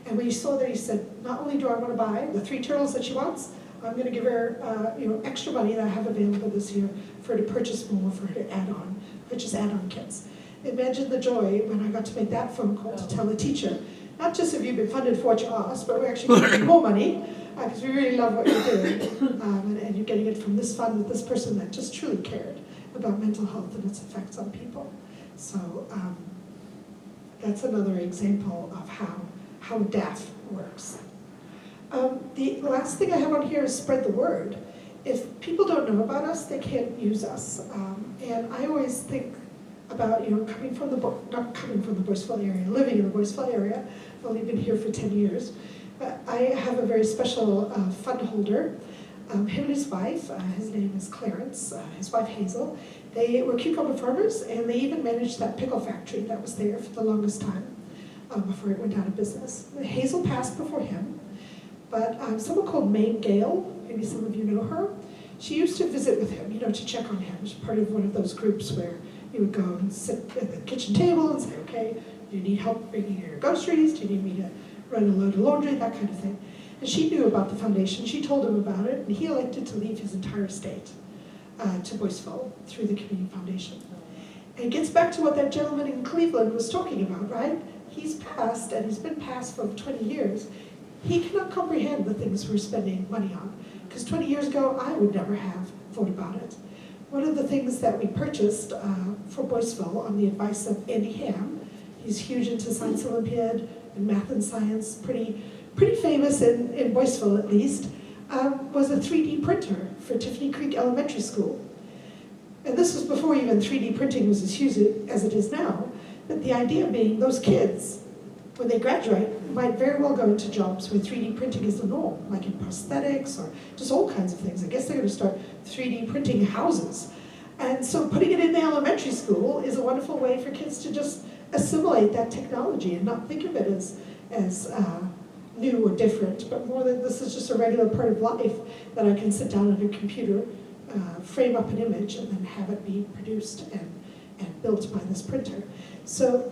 And when he saw that, he said, not only do I want to buy the 3 turtles that she wants, I'm going to give her extra money that I have available this year for her to purchase more, for her to purchase add-on kits. Imagine the joy when I got to make that phone call to tell the teacher, not just have you been funded for what you asked, but we're actually giving you more money, because we really love what you're doing. And you're getting it from this fund with this person that just truly cared about mental health and its effects on people. So that's another example of how DAF works. The last thing I have on here is spread the word. If people don't know about us, they can't use us. And I always think about, not coming from the Boyceville area, living in the Boyceville area. I've only been here for 10 years. But I have a very special fund holder. Him and his wife, his name is Clarence, his wife Hazel. They were cucumber farmers, and they even managed that pickle factory that was there for the longest time before it went out of business. Hazel passed before him, but someone called Maine Gale, maybe some of you know her, she used to visit with him, to check on him. She was part of one of those groups where you would go and sit at the kitchen table and say, okay, do you need help bringing your groceries? Do you need me to run a load of laundry? That kind of thing. And she knew about the foundation. She told him about it, and he elected to leave his entire estate to Boyceville through the Community Foundation. And it gets back to what that gentleman in Cleveland was talking about, right? He's passed, and he's been passed for over 20 years. He cannot comprehend the things we're spending money on, because 20 years ago, I would never have thought about it. One of the things that we purchased for Boyceville on the advice of Andy Ham, he's huge into Science Olympiad and math and science, pretty famous in Boyceville at least, was a 3D printer for Tiffany Creek Elementary School. And this was before even 3D printing was as huge as it is now. But the idea being those kids, when they graduate, might very well go into jobs where 3D printing is the norm, like in prosthetics or just all kinds of things. I guess they're going to start 3D printing houses. And so putting it in the elementary school is a wonderful way for kids to just assimilate that technology and not think of it as new or different, but more that this is just a regular part of life, that I can sit down at a computer, frame up an image, and then have it be produced and built by this printer. So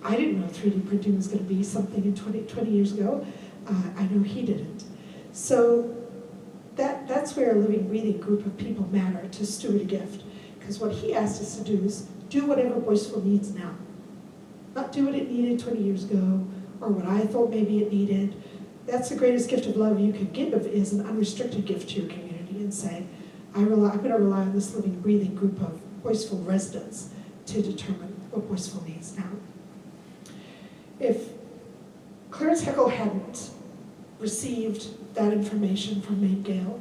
I didn't know 3D printing was going to be something in 20 years ago. I know he didn't. So that's where a living, breathing group of people matter to steward a gift. Because what he asked us to do is do whatever Voiceful needs now. Not do what it needed 20 years ago, or what I thought maybe it needed. That's the greatest gift of love you could give, is an unrestricted gift to your community, and say, I'm going to rely on this living, breathing group of Voiceful residents to determine what Voiceful needs now. If Clarence Heckle hadn't received that information from Maine Gale,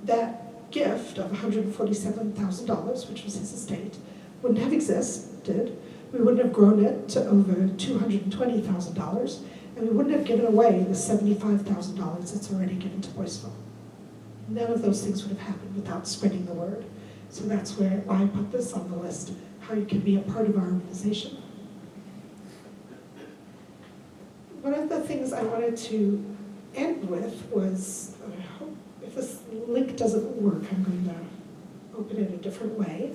that gift of $147,000, which was his estate, wouldn't have existed. We wouldn't have grown it to over $220,000, and we wouldn't have given away the $75,000 that's already given to Voiceful. None of those things would have happened without spreading the word. So that's where I put this on the list, how you can be a part of our organization. One of the things I wanted to end with was, I hope if this link doesn't work, I'm going to open it a different way.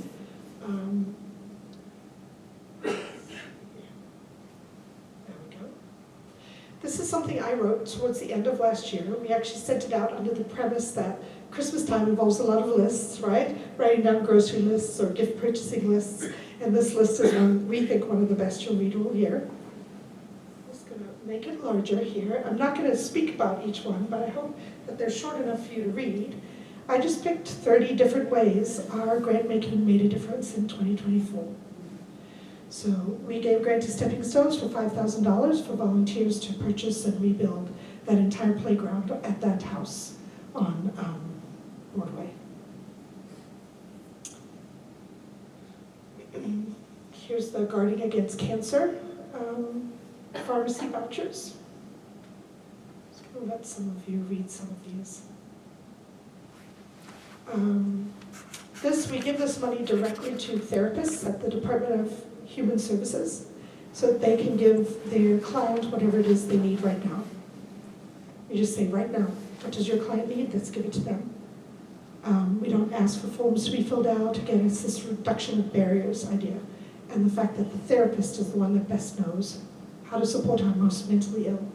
There we go. This is something I wrote towards the end of last year. We actually sent it out under the premise that Christmas time involves a lot of lists, right? Writing down grocery lists or gift purchasing lists. And this list is one, we think, one of the best you'll read all year. I'm just going to make it larger here. I'm not going to speak about each one, but I hope that they're short enough for you to read. I just picked 30 different ways our grant making made a difference in 2024. So we gave grant to Stepping Stones for $5,000 for volunteers to purchase and rebuild that entire playground at that house on Broadway. Here's the Guarding Against Cancer pharmacy vouchers. I'm going to let some of you read some of these. We give this money directly to therapists at the Department of Human Services, so that they can give their client whatever it is they need right now. We just say, right now, what does your client need? Let's give it to them. We don't ask for forms to be filled out. Again, it's this reduction of barriers idea, and the fact that the therapist is the one that best knows how to support our most mentally ill.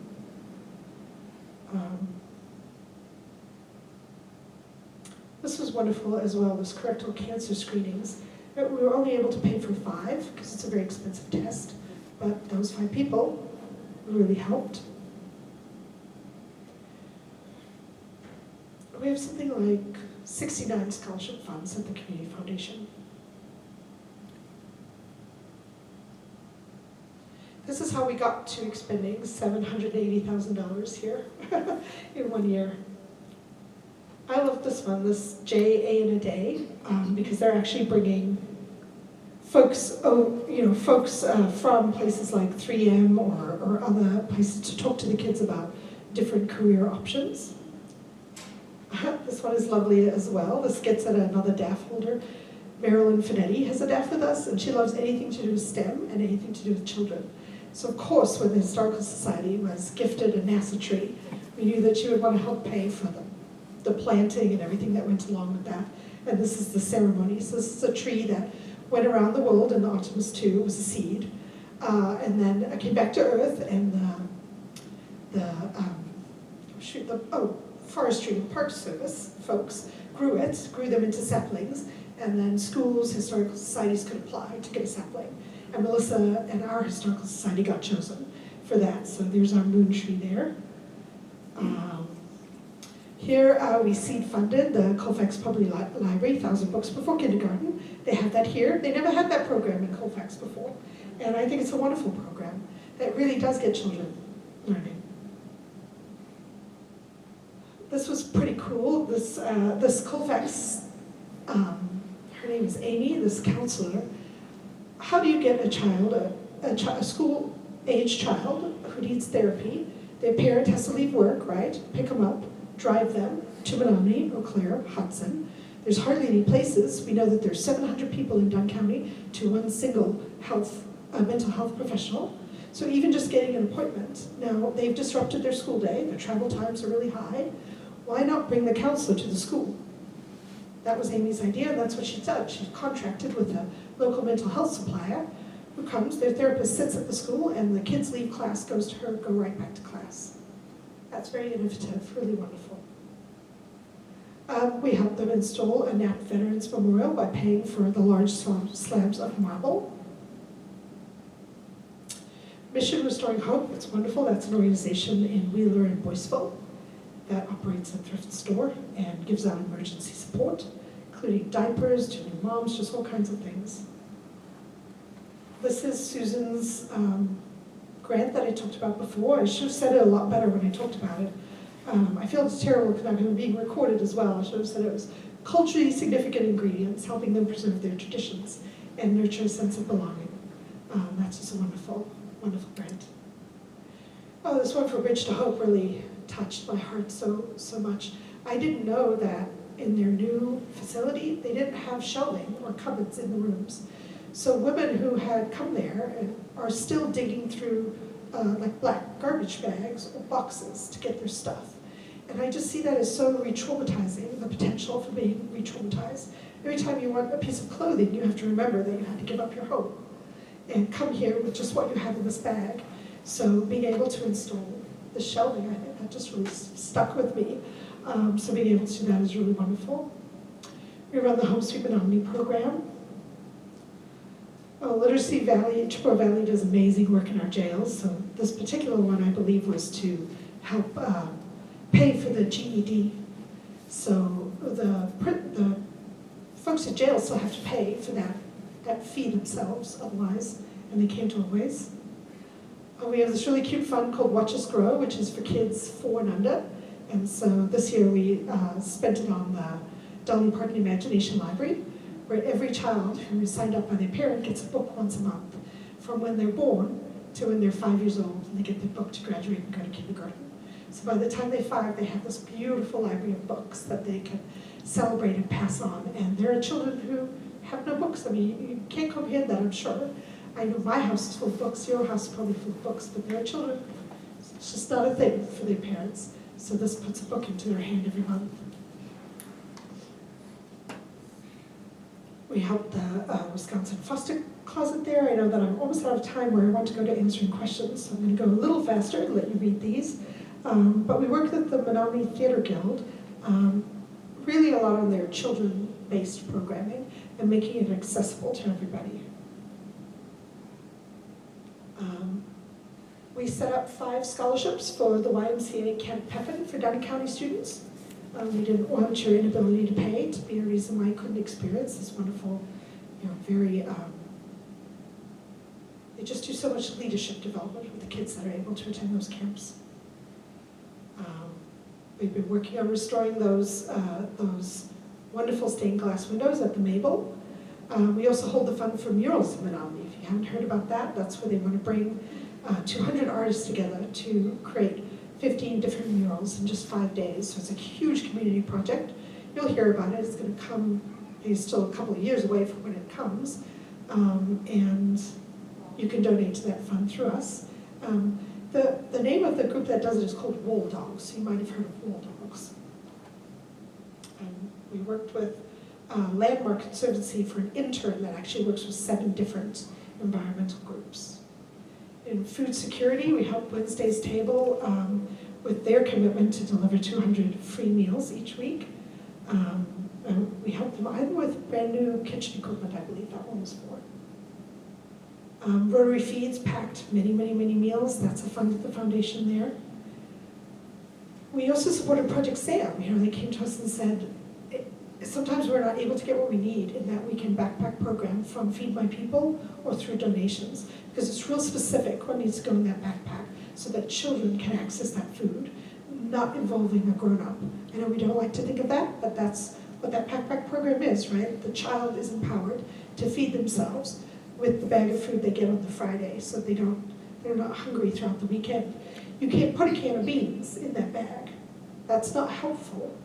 This was wonderful as well, this colorectal cancer screenings. We were only able to pay for 5 because it's a very expensive test, but those 5 people really helped. We have something like 69 scholarship funds at the Community Foundation. This is how we got to expending $780,000 here in 1 year. I love this one, this JA in a Day, because they're actually bringing folks from places like 3M or other places to talk to the kids about different career options. This one is lovely as well. This gets at another DAF holder. Marilyn Finetti has a DAF with us, and she loves anything to do with STEM and anything to do with children. So of course, when the Historical Society was gifted a NASA tree, we knew that she would want to help pay for the planting and everything that went along with that. And this is the ceremony. So this is a tree that went around the world in the Artemis II. It was a seed. And then it came back to Earth, and the Forestry and Park Service folks grew them into saplings, and then schools, historical societies could apply to get a sapling. And Melissa and our historical society got chosen for that. So there's our moon tree there. Here we seed funded the Colfax Public Library, 1,000 books before kindergarten. They have that here. They never had that program in Colfax before. And I think it's a wonderful program that really does get children learning. This was pretty cool. This Colfax, her name is Amy, this counselor. How do you get a school-age child who needs therapy? Their parent has to leave work, right? Pick them up, drive them to Menominee, Eau Claire, Hudson. There's hardly any places. We know that there's 700 people in Dunn County to one single health a mental health professional. So even just getting an appointment, now they've disrupted their school day, their travel times are really high. Why not bring the counselor to the school? That was Amy's idea, and that's what she did. She contracted with a local mental health supplier who comes, their therapist sits at the school, and the kids leave class, goes to her, go right back to class. That's very innovative, really wonderful. We helped them install a NAP Veterans Memorial by paying for the large slabs of marble. Mission Restoring Hope, it's wonderful. That's an organization in Wheeler and Boyceville that operates a thrift store and gives out emergency support, including diapers to new moms, just all kinds of things. This is Susan's grant that I talked about before. I should have said it a lot better when I talked about it. I feel it's terrible because I'm being recorded as well. I should have said it was culturally significant ingredients, helping them preserve their traditions and nurture a sense of belonging. That's just a wonderful, wonderful grant. Oh, this one for Bridge to Hope really touched my heart so much. I didn't know that in their new facility, they didn't have shelving or cupboards in the rooms. So women who had come there and are still digging through like black garbage bags or boxes to get their stuff. And I just see that as so re-traumatizing, the potential for being re-traumatized. Every time you want a piece of clothing, you have to remember that you had to give up your home and come here with just what you have in this bag. So being able to install the shelving, I think that just really stuck with me. So being able to do that is really wonderful. We run the Home Sweet Menominee program. Literacy Valley, Chippewa Valley does amazing work in our jails. So this particular one, I believe, was to help pay for the GED. So the folks in jail still have to pay for that fee themselves otherwise, and they can't always. We have this really cute fund called Watch Us Grow, which is for kids 4 and under. And so this year we spent it on the Dolly Parton Imagination Library, where every child who is signed up by their parent gets a book once a month, from when they're born to when they're 5 years old, and they get their book to graduate and go to kindergarten. So by the time they're 5, they have this beautiful library of books that they can celebrate and pass on. And there are children who have no books. I mean, you can't comprehend that, I'm sure. I know my house is full of books, your house is probably full of books, but there are children, it's just not a thing for their parents. So this puts a book into their hand every month. We helped the Wisconsin Foster Closet there. I know that I'm almost out of time where I want to go to answering questions, so I'm going to go a little faster and let you read these. But we worked with the Menominee Theater Guild, really a lot on their children-based programming and making it accessible to everybody. We set up 5 scholarships for the YMCA Camp Pepin for Dunn County students. We didn't want your inability to pay to be a reason why you couldn't experience this wonderful, very, they just do so much leadership development with the kids that are able to attend those camps. We've been working on restoring those wonderful stained glass windows at the Mabel. We also hold the fund for murals in Menominee. If you haven't heard about that, that's where they want to bring 200 artists together to create 15 different murals in just 5 days. So it's a huge community project. You'll hear about it. It's going to come, it's still a couple of years away from when it comes. And you can donate to that fund through us. The name of the group that does it is called Wall Dogs. You might have heard of Wall Dogs. We worked with Landmark Conservancy for an intern that actually works with 7 different environmental groups. In food security, we help Wednesday's Table with their commitment to deliver 200 free meals each week. And we help them either with brand new kitchen equipment, I believe that one was for. Rotary Feeds packed many meals. That's a fund at the foundation there. We also supported Project Sam. They came to us and said, sometimes we're not able to get what we need in that weekend backpack program from Feed My People or through donations, because it's real specific what needs to go in that backpack so that children can access that food, not involving a grown-up. I know we don't like to think of that, but that's what that backpack program is, right? The child is empowered to feed themselves with the bag of food they get on the Friday, so they're not hungry throughout the weekend. You can't put a can of beans in that bag. That's not helpful.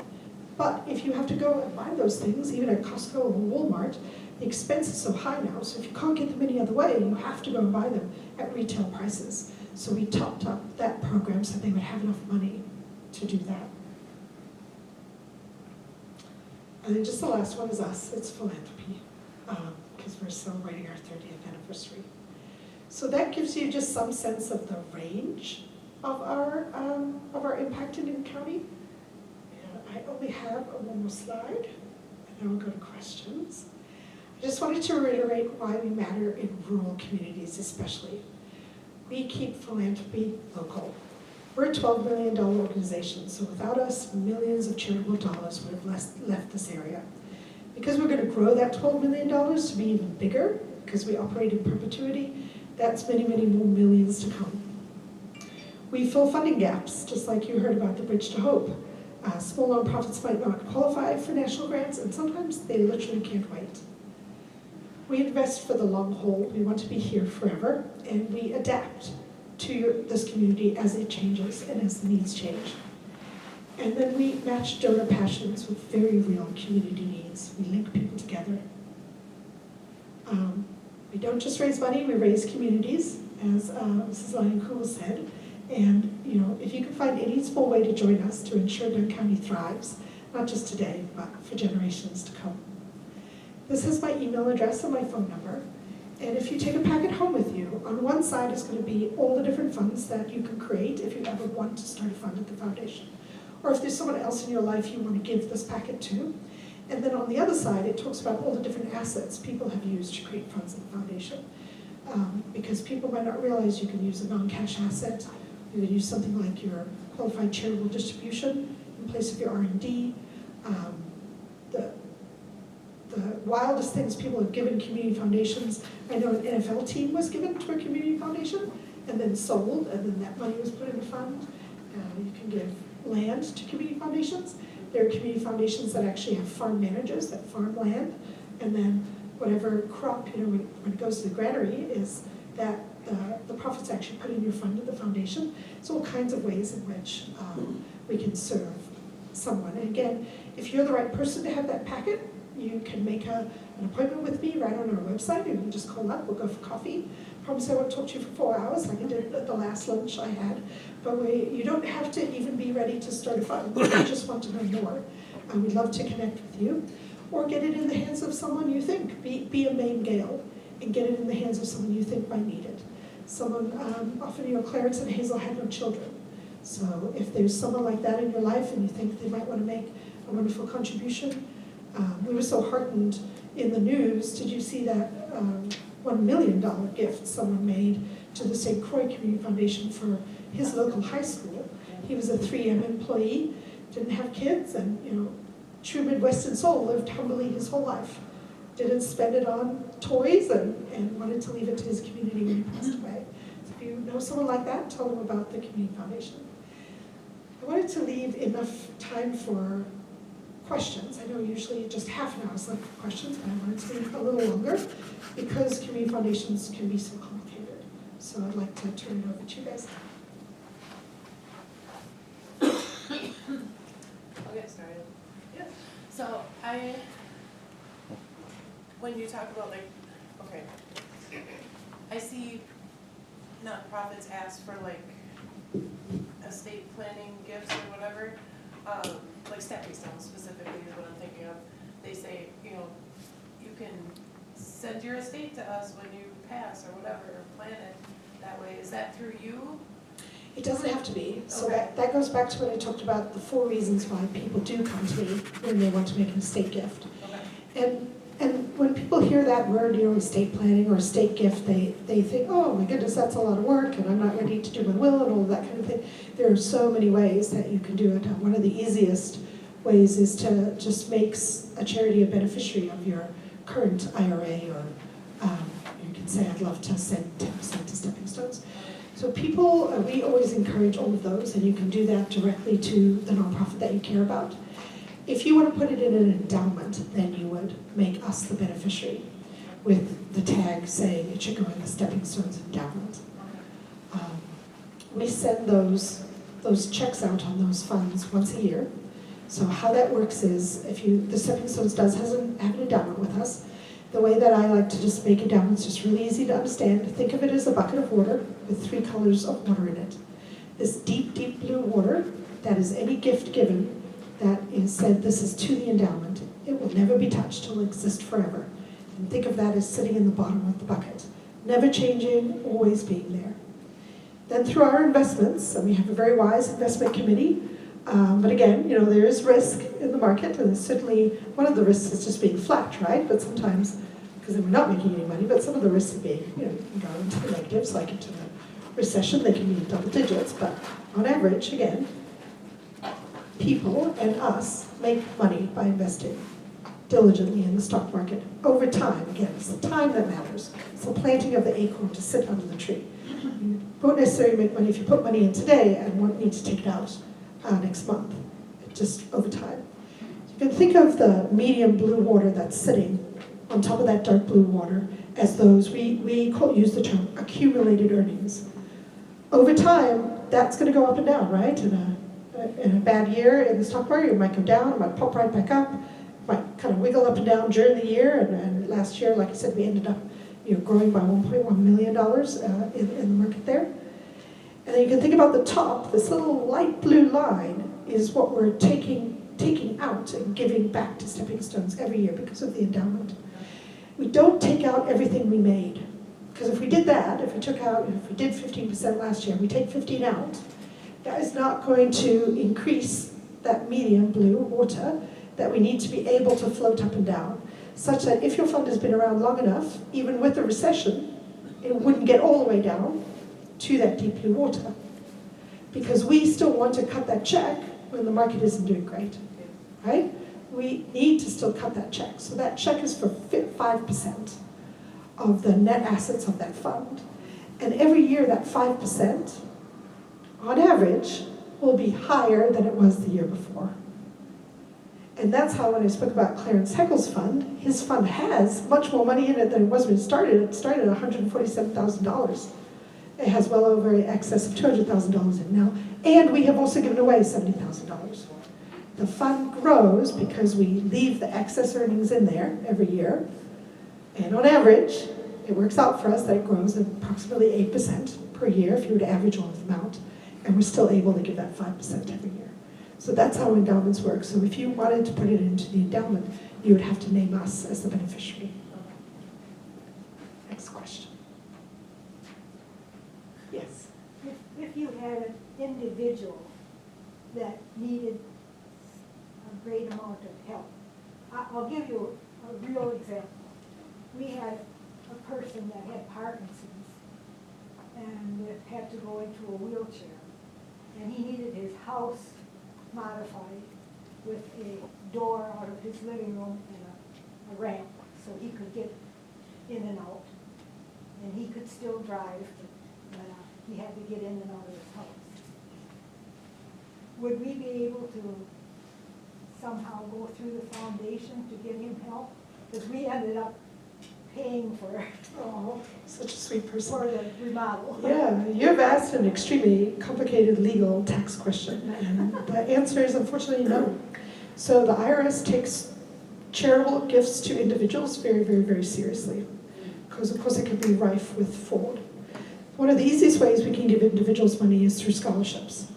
But if you have to go and buy those things, even at Costco or Walmart, the expense is so high now, so if you can't get them any other way, you have to go and buy them at retail prices. So we topped up that program so they would have enough money to do that. And then just the last one is us, it's philanthropy, because we're celebrating our 30th anniversary. So that gives you just some sense of the range of our impact in Dunn County. And I only have one more slide, and then we'll go to questions. I just wanted to reiterate why we matter in rural communities especially. We keep philanthropy local. We're a $12 million organization, so without us, millions of charitable dollars would have left this area. Because we're going to grow that $12 million to be even bigger, because we operate in perpetuity, that's many, many more millions to come. We fill funding gaps, just like you heard about the Bridge to Hope. Small nonprofits might not qualify for national grants, and sometimes they literally can't wait. We invest for the long haul. We want to be here forever, and we adapt to this community as it changes and as the needs change. And then we match donor passions with very real community needs. We link people together. We don't just raise money, we raise communities, as Mrs. Lyon-Cool said. And if you can find any small way to join us to ensure Dunn County thrives, not just today, but for generations to come. This is my email address and my phone number. And if you take a packet home with you, on one side is going to be all the different funds that you can create if you ever want to start a fund at the foundation. Or if there's someone else in your life you want to give this packet to. And then on the other side, it talks about all the different assets people have used to create funds at the foundation. Because people might not realize you can use a non-cash asset. You can use something like your qualified charitable distribution in place of your R&D. The wildest things people have given community foundations. I know an NFL team was given to a community foundation and then sold, and then that money was put in a fund. You can give land to community foundations. There are community foundations that actually have farm managers that farm land, and then whatever crop, when it goes to the granary, is that the profits actually put in your fund of the foundation. So all kinds of ways in which we can serve someone. And again, if you're the right person to have that packet, you can make an appointment with me right on our website. You can just call up, we'll go for coffee. Promise I won't talk to you for 4 hours like I did at the last lunch I had. But you don't have to even be ready to start a fund. You just want to know more. We'd love to connect with you. Or get it in the hands of someone you think. Be a Maine Gale and get it in the hands of someone you think might need it. Someone, often Clarence and Hazel had no children. So if there's someone like that in your life and you think they might want to make a wonderful contribution, we were so heartened in the news. Did you see that $1 million gift someone made to the St. Croix Community Foundation for his local high school? He was a 3M employee, didn't have kids, and true Midwestern soul, lived humbly his whole life. Didn't spend it on toys and wanted to leave it to his community when he passed away. So if you know someone like that, tell them about the Community Foundation. I wanted to leave enough time for questions. I know usually just half an hour is left for questions, but I wanted to leave a little longer because community foundations can be so complicated. So I'd like to turn it over to you guys. I'll get started. Yeah. So when you talk about I see nonprofits ask for estate planning gifts or whatever. Like stepping stones specifically is what I'm thinking of. They say, you can send your estate to us when you pass or whatever, or plan it that way. Is that through you? It doesn't have to be. So Okay. that goes back to what I talked about, the 4 reasons why people do come to me when they want to make an estate gift. Okay. And when people hear that word, estate planning or estate gift, they think, oh my goodness, that's a lot of work and I'm not ready to do my will and all of that kind of thing. There are so many ways that you can do it. One of the easiest ways is to just make a charity a beneficiary of your current IRA, or you can say, I'd love to send 10% to Stepping Stones. So people, we always encourage all of those, and you can do that directly to the nonprofit that you care about. If you want to put it in an endowment, then you would make us the beneficiary with the tag saying it should go in the Stepping Stones endowment. We send those checks out on those funds once a year. So how that works is, the Stepping Stones have an endowment with us. The way that I like to just make endowments just really easy to understand. Think of it as a bucket of water with 3 colors of water in it. This deep, deep blue water, that is any gift given that is said this is to the endowment. It will never be touched, it will exist forever. And think of that as sitting in the bottom of the bucket. Never changing, always being there. Then through our investments, and we have a very wise investment committee, but again, there is risk in the market, and certainly one of the risks is just being flat, right? But sometimes, because we're not making any money, but some of the risks of being, go into the negatives, like into the recession, they can be double digits, but on average, again, people and us make money by investing diligently in the stock market over time. Again, it's the time that matters. It's the planting of the acorn to sit under the tree. You won't necessarily make money if you put money in today and won't need to take it out next month, just over time. You can think of the medium blue water that's sitting on top of that dark blue water as those, we use the term accumulated earnings. Over time, that's going to go up and down, right? In a bad year in the stock market, it might go down, it might pop right back up, it might kind of wiggle up and down during the year, and last year, like I said, we ended up growing by $1.1 million in the market there. And then you can think about the top, this little light blue line is what we're taking out and giving back to Stepping Stones every year because of the endowment. We don't take out everything we made, because if we did that, if we did 15% last year, we take 15 out, that is not going to increase that medium blue water that we need to be able to float up and down, such that if your fund has been around long enough, even with the recession, it wouldn't get all the way down to that deep blue water. Because we still want to cut that check when the market isn't doing great, right? We need to still cut that check. So that check is for 5% of the net assets of that fund. And every year that 5%, on average, will be higher than it was the year before. And that's how, when I spoke about Clarence Heckle's fund, his fund has much more money in it than it was when it started. It started at $147,000. It has well over in excess of $200,000 in it now. And we have also given away $70,000. The fund grows because we leave the excess earnings in there every year. And on average, it works out for us that it grows at approximately 8% per year if you were to average all of them out. And we're still able to give that 5% every year. So that's how endowments work. So if you wanted to put it into the endowment, you would have to name us as the beneficiary. Next question. Yes. If you had an individual that needed a great amount of help, I'll give you a real example. We had a person that had Parkinson's and had to go into a wheelchair, and he needed his house modified with a door out of his living room and a ramp so he could get in and out, and he could still drive, but he had to get in and out of his house. Would we be able to somehow go through the foundation to get him help? Because we ended up paying for Such a sweet person. for the remodel. Yeah, you've asked an extremely complicated legal tax question, and the answer is unfortunately no. So the IRS takes charitable gifts to individuals very, very, very seriously, because of course it can be rife with fraud. One of the easiest ways we can give individuals money is through scholarships.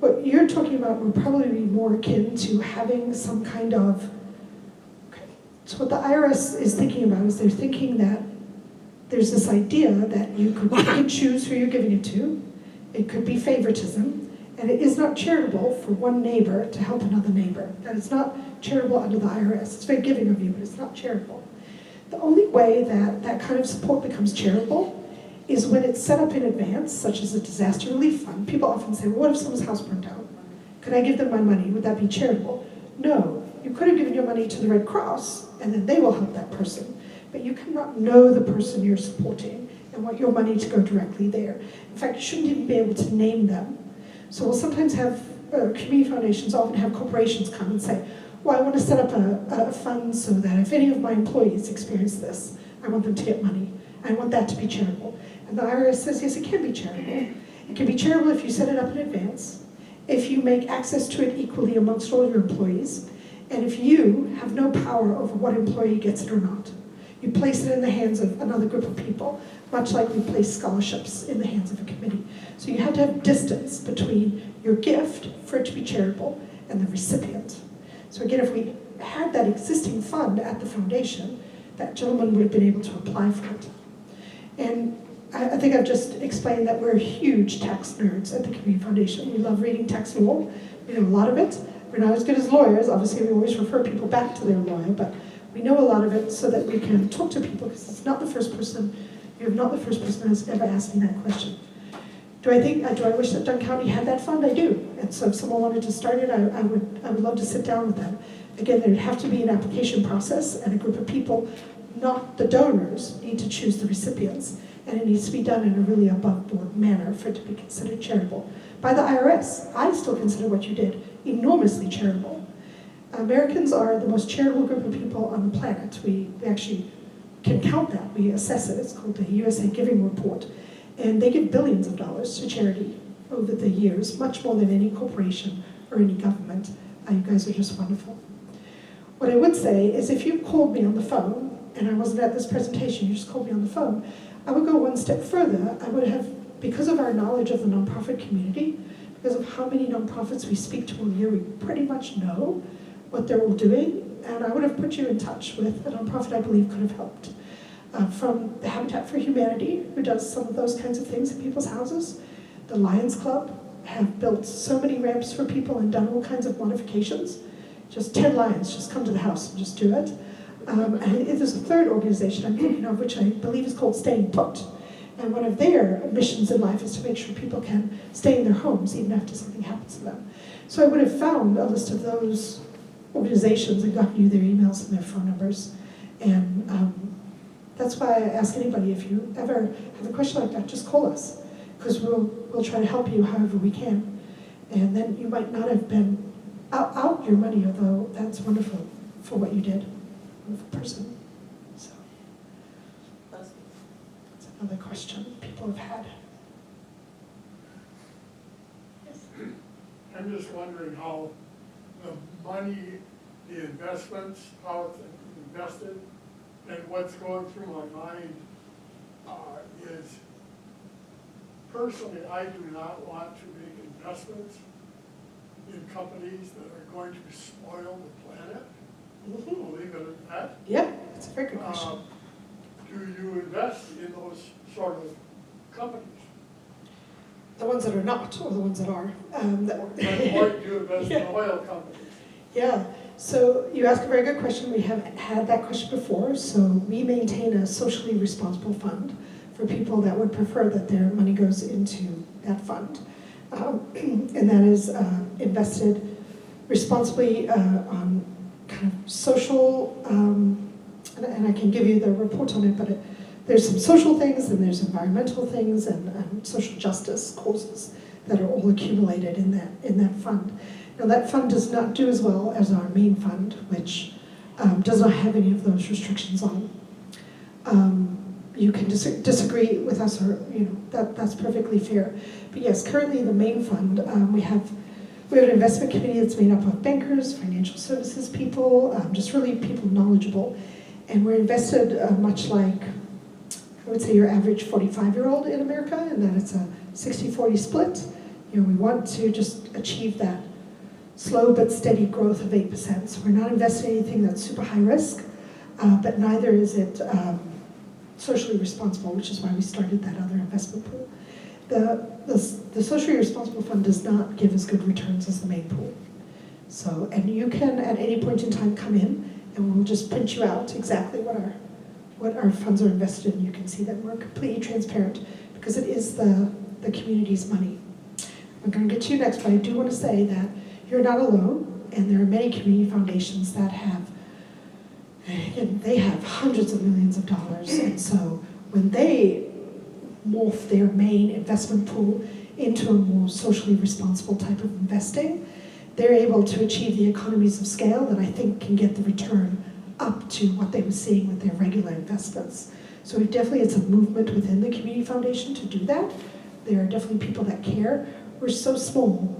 What you're talking about would probably be more akin to having some kind of. So what the IRS is thinking about is they're thinking that there's this idea that you could choose who you're giving it to. It could be favoritism, and it is not charitable for one neighbor to help another neighbor. That is not charitable under the IRS. It's very giving of you, but it's not charitable. The only way that that kind of support becomes charitable is when it's set up in advance, such as a disaster relief fund. People often say, well, what if someone's house burned down? Could I give them my money? Would that be charitable? No. You could have given your money to the Red Cross, and then they will help that person. But you cannot know the person you're supporting and want your money to go directly there. In fact, you shouldn't even be able to name them. So we'll sometimes have, community foundations often have corporations come and say, well, I want to set up a fund so that if any of my employees experience this, I want them to get money. I want that to be charitable. And the IRS says, yes, it can be charitable. It can be charitable if you set it up in advance, if you make access to it equally amongst all your employees, and if you have no power over what employee gets it or not. You place it in the hands of another group of people, much like we place scholarships in the hands of a committee. So you have to have distance between your gift for it to be charitable and the recipient. So again, if we had that existing fund at the foundation, that gentleman would have been able to apply for it. And I think I've just explained that we're huge tax nerds at the Community Foundation. We love reading tax law. We know a lot of it. We're not as good as lawyers. Obviously, we always refer people back to their lawyer, but we know a lot of it so that we can talk to people, because it's not the first person, you're not the first person who's ever asked me that question. Do I wish that Dunn County had that fund? I do. And so if someone wanted to start it, I would love to sit down with them. Again, there'd have to be an application process, and a group of people, not the donors, need to choose the recipients. And it needs to be done in a really above-board manner for it to be considered charitable. By the IRS, I still consider what you did enormously charitable. Americans are the most charitable group of people on the planet. We actually can count that. We assess it. It's called the USA Giving Report. And they give billions of dollars to charity over the years, much more than any corporation or any government. You guys are just wonderful. What I would say is if you called me on the phone, and I wasn't at this presentation, you just called me on the phone, I would go one step further. I would have, because of our knowledge of the nonprofit community, because of how many nonprofits we speak to a year, we pretty much know what they're all doing, and I would have put you in touch with a nonprofit I believe could have helped. From the Habitat for Humanity, who does some of those kinds of things in people's houses. The Lions Club have built so many ramps for people and done all kinds of modifications. Just 10 lions just come to the house and just do it. And there's a third organization I'm thinking of, which I believe is called Staying Put. And one of their missions in life is to make sure people can stay in their homes even after something happens to them. So I would have found a list of those organizations and gotten you their emails and their phone numbers. And that's why I ask anybody, if you ever have a question like that, just call us, because we'll try to help you however we can. And then you might not have been out your money, although that's wonderful for what you did. Wonderful person. So that's another question people have had. Yes. I'm just wondering how the money, the investments, how it's invested, and what's going through my mind is, personally, I do not want to make investments in companies that are going to spoil the planet. We'll leave it at that. Yeah, that's a very good question. Do you invest in those sort of companies? The ones that are not, or the ones that are. Or do you invest in oil companies? Yeah, so you ask a very good question. We have had that question before. So we maintain a socially responsible fund for people that would prefer that their money goes into that fund. And that is invested responsibly on kind of social, and I can give you the report on it, but there's some social things and there's environmental things and social justice causes that are all accumulated in that fund. Now that fund does not do as well as our main fund, which does not have any of those restrictions on. You can disagree with us, or that's perfectly fair. But yes, currently the main fund, we have an investment committee that's made up of bankers, financial services people, just really people knowledgeable. And we're invested much like, I would say, your average 45-year-old in America, in that it's a 60-40 split. We want to just achieve that slow but steady growth of 8%. So we're not investing in anything that's super high risk, but neither is it socially responsible, which is why we started that other investment pool. The socially responsible fund does not give as good returns as the main pool. So, and you can at any point in time come in and we'll just print you out exactly what our funds are invested in. You can see that we're completely transparent because it is the community's money. I'm going to get to you next, but I do want to say that you're not alone, and there are many community foundations that have, and they have hundreds of millions of dollars, and so when they morph their main investment pool into a more socially responsible type of investing, they're able to achieve the economies of scale that I think can get the return up to what they were seeing with their regular investments. So it's a movement within the community foundation to do that. There are definitely people that care. We're so small,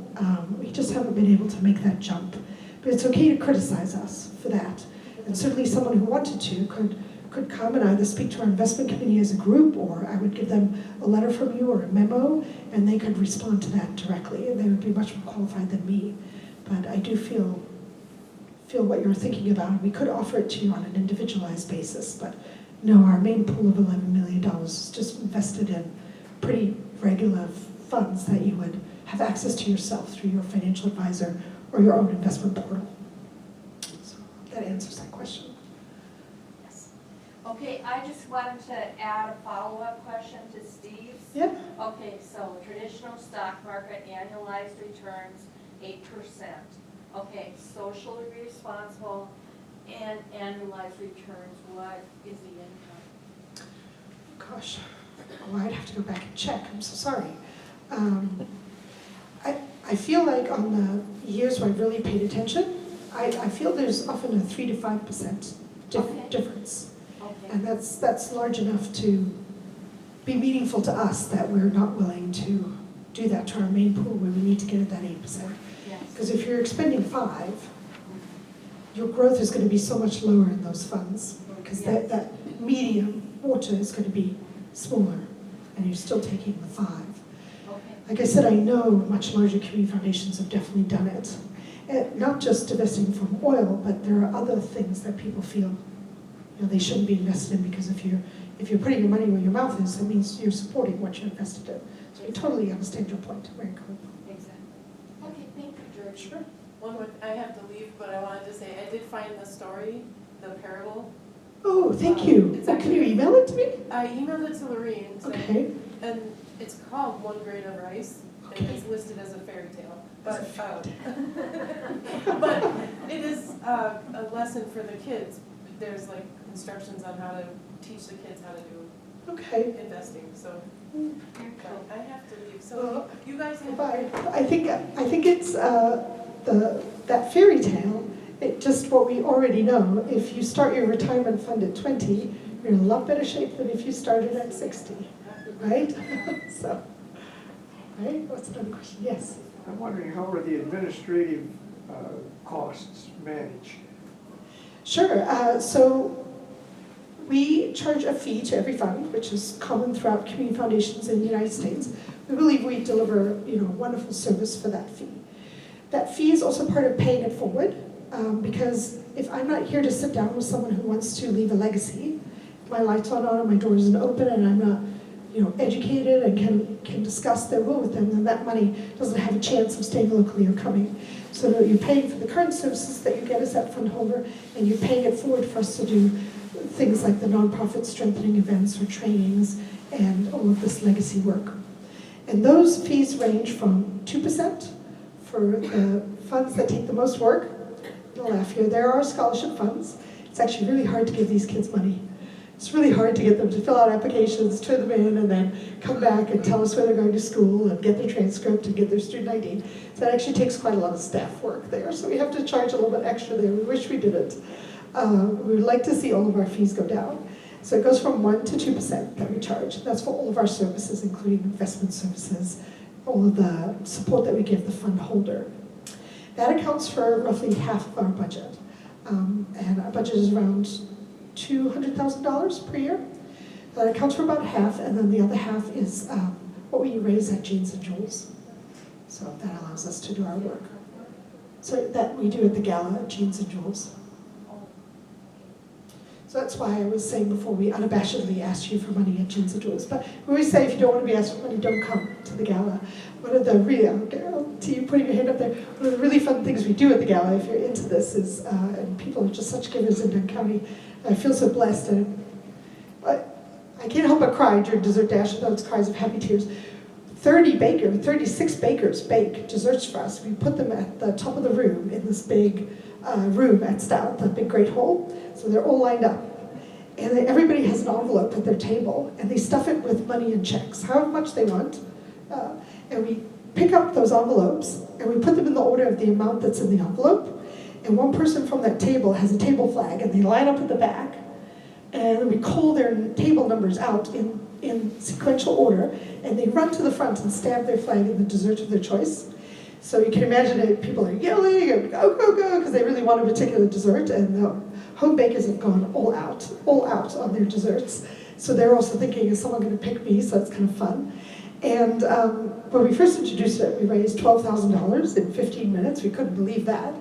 we just haven't been able to make that jump. But it's okay to criticize us for that. And certainly someone who wanted to could could come and either speak to our investment committee as a group, or I would give them a letter from you or a memo, and they could respond to that directly, and they would be much more qualified than me. But I do feel what you're thinking about, and we could offer it to you on an individualized basis, but no, our main pool of $11 million is just invested in pretty regular funds that you would have access to yourself through your financial advisor or your own investment portal. So that answers that question. Yes. Okay, I just wanted to add a follow-up question to Steve's. Yeah. Okay, so traditional stock market annualized returns 8%. Okay, socially responsible and annualized returns, what is the income? Gosh, oh, I'd have to go back and check. I'm so sorry. I feel like on the years where I've really paid attention, I feel there's often a 3 to 5% Okay. difference. Okay. And that's large enough to be meaningful to us that we're not willing to do that to our main pool where we need to get at that 8%. Yes. Because if you're expending 5, your growth is going to be so much lower in those funds. Because Yes. that medium water is going to be smaller, and you're still taking the 5. Okay. Like I said, I know much larger community foundations have definitely done it. And not just divesting from oil, but there are other things that people feel they shouldn't be invested in, because if you're putting your money where your mouth is, that means you're supporting what you're invested in. So I totally understand your point, where you're coming from. Exactly. Okay, thank you, George. Sure. One more, I have to leave, but I wanted to say, I did find the story, the parable. Oh, thank you. It's Can you email it to me? I emailed it to Lorene, Okay. and it's called One Grain of Rice, and Okay. it's listed as a fairy tale. As a But, fairy but it is a lesson for the kids. There's like instructions on how to teach the kids how to do Okay. investing, so but I have to leave. So Well, you guys have. Bye. I think it's that fairy tale. It just what we already know. If you start your retirement fund at 20, you're in a lot better shape than if you started at 60, right? So, right? What's another question? Yes. I'm wondering, how are the administrative costs managed? Sure. So we charge a fee to every fund, which is common throughout community foundations in the United States. We believe we deliver, wonderful service for that fee. That fee is also part of paying it forward, because if I'm not here to sit down with someone who wants to leave a legacy, my lights aren't on and my door isn't open, and I'm not, educated and can discuss their will with them, then that money doesn't have a chance of staying locally or coming. So you're paying for the current services that you get as that fund holder, and you're paying it forward for us to do things like the nonprofit strengthening events or trainings and all of this legacy work. And those fees range from 2% for the funds that take the most work. You'll laugh here. There are scholarship funds. It's actually really hard to give these kids money. It's really hard to get them to fill out applications, turn them in, and then come back and tell us where they're going to school and get their transcript and get their student ID. So that actually takes quite a lot of staff work there. So we have to charge a little bit extra there. We wish we didn't. We would like to see all of our fees go down. So it goes from 1% to 2% that we charge. That's for all of our services, including investment services, all of the support that we give the fund holder. That accounts for roughly half of our budget. And our budget is around $200,000 per year. That accounts for about half, and then the other half is what we raise at Jeans and Jewels. So that allows us to do our work. So that we do at the gala at Jeans and Jewels. So that's why I was saying before, we unabashedly asked you for money at Jeans and Jewels. But we always say if you don't want to be asked for money, don't come to the gala. One of the really, to you putting your hand up there, one of the really fun things we do at the gala, if you're into this, is, and people are just such givers in Dunn County, I feel so blessed. And I can't help but cry during dessert dash, those cries of happy tears. 36 bakers bake desserts for us. We put them at the top of the room in this big room at Stout, the big great hall. So they're all lined up. And everybody has an envelope at their table, and they stuff it with money and checks, however much they want. And we pick up those envelopes, and we put them in the order of the amount that's in the envelope. And one person from that table has a table flag, and they line up at the back. And we call their table numbers out in sequential order, and they run to the front and stab their flag in the dessert of their choice. So you can imagine it, people are yelling and go, go, go, because they really want a particular dessert, and the home bakers have gone all out on their desserts. So they're also thinking, is someone going to pick me? So it's kind of fun. And when we first introduced it, we raised $12,000 in 15 minutes. We couldn't believe that.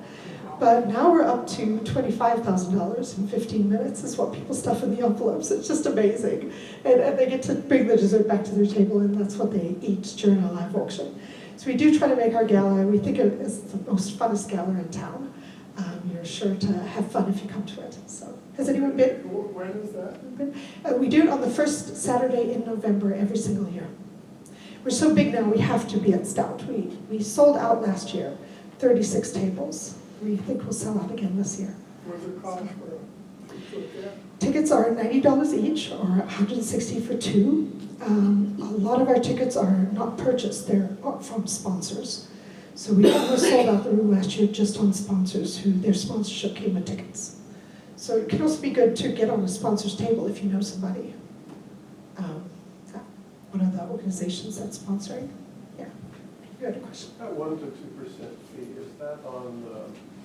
But now we're up to $25,000 in 15 minutes is what people stuff in the envelopes. It's just amazing. And they get to bring the dessert back to their table, and that's what they eat during a live auction. So we do try to make our gala, we think it is the most funnest gala in town. You're sure to have fun if you come to it. So, has anyone been? When is that? We do it on the first Saturday in November every single year. We're so big now, we have to be at Stout. We sold out last year, 36 tables. We think we'll sell out again this year. What's it cost for a Tickets are $90 each, or $160 for two. A lot of our tickets are not purchased, they're from sponsors. So we almost sold out the room last year just on sponsors who their sponsorship came with tickets. So it can also be good to get on a sponsor's table if you know somebody. One of the organizations that's sponsoring. Yeah, you had a question. That 1% to 2% fee, is that on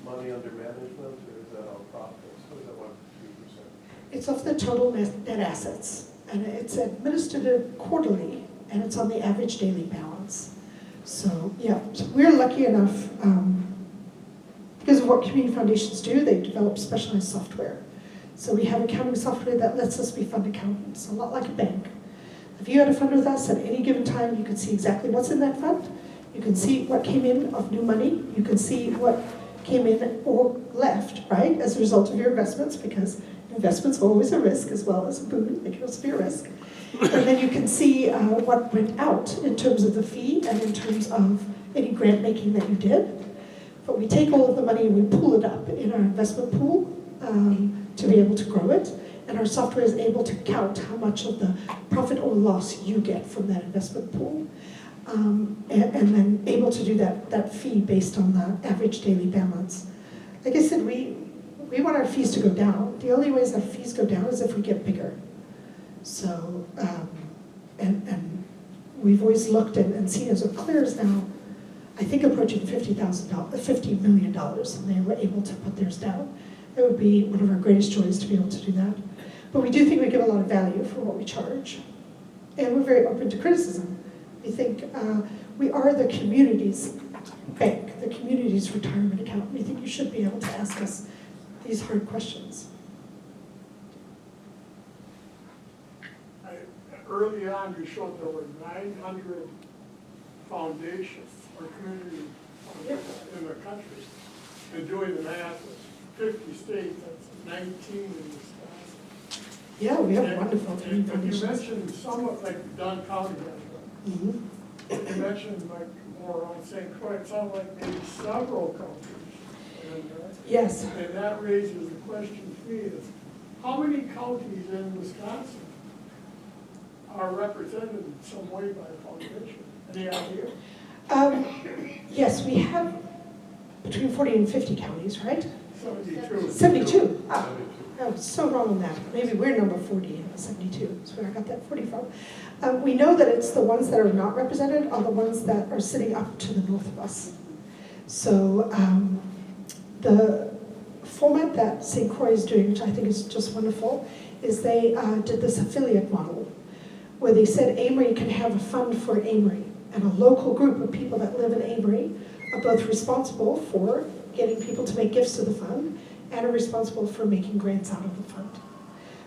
money under management, or is that on profits? What is that 1% to 2%? It's off the total net assets, and it's administered quarterly, and it's on the average daily balance. So, yeah, we're lucky enough, because of what community foundations do, they develop specialized software. So we have accounting software that lets us be fund accountants, a lot like a bank. If you had a fund with us at any given time, you can see exactly what's in that fund. You can see what came in of new money. You can see what came in or left, right, as a result of your investments, because investments are always a risk as well as a boon. They can also be a risk. And then you can see what went out in terms of the fee and in terms of any grant making that you did. But we take all of the money and we pool it up in our investment pool to be able to grow it. And our software is able to count how much of the profit or loss you get from that investment pool. And then able to do that fee based on the average daily balance. Like I said, we want our fees to go down. The only ways our fees go down is if we get bigger. So, and we've always looked and seen as clear as now, I think approaching $50 million, and they were able to put theirs down. It would be one of our greatest joys to be able to do that. But we do think we give a lot of value for what we charge. And we're very open to criticism. We think we are the community's bank, the community's retirement account. We think you should be able to ask us these hard questions. Early on, you showed there were 900 foundations or community foundations in the country. And doing the math, it's 50 states, that's 19 in Wisconsin. Yeah, we have And- wonderful community and you foundations. mentioned somewhat like Dunn County has one. Mhm. You mentioned like more on St. Croix, it sounds like maybe several counties. And, Yes. and that raises the question to me is, how many counties in Wisconsin are represented in some way by a foundation? Any idea? Yes, we have between 40 and 50 counties, right? 72. 72. Ah, I was so wrong on that. Maybe we're number 40 in the 72. That's where I got that 40 from. We know that it's the ones that are not represented are the ones that are sitting up to the north of us. So the format that St. Croix is doing, which I think is just wonderful, is they did this affiliate model where they said Amory can have a fund for Amory, and a local group of people that live in Amory are both responsible for getting people to make gifts to the fund and are responsible for making grants out of the fund.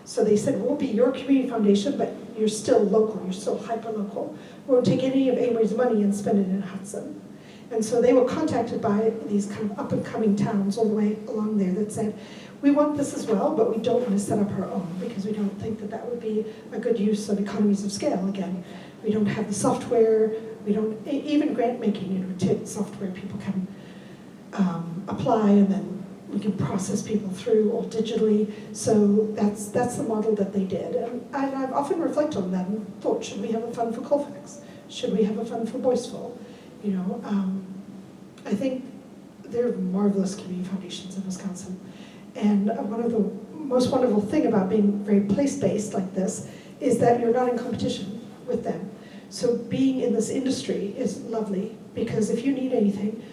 So they said, we'll be your community foundation, but you're still local, you're still hyper-local. We won't take any of Amory's money and spend it in Hudson. And so they were contacted by these kind of up-and-coming towns all the way along there that said, we want this as well, but we don't want to set up our own because we don't think that that would be a good use of economies of scale. Again, we don't have the software, we don't, even grant making, software people can apply and then we can process people through all digitally. So that's the model that they did. And I've often reflected on that and thought, should we have a fund for Colfax? Should we have a fund for Boyceville? You know, I think there are marvelous community foundations in Wisconsin. And one of the most wonderful thing about being very place-based like this is that you're not in competition with them. So being in this industry is lovely because if you need anything,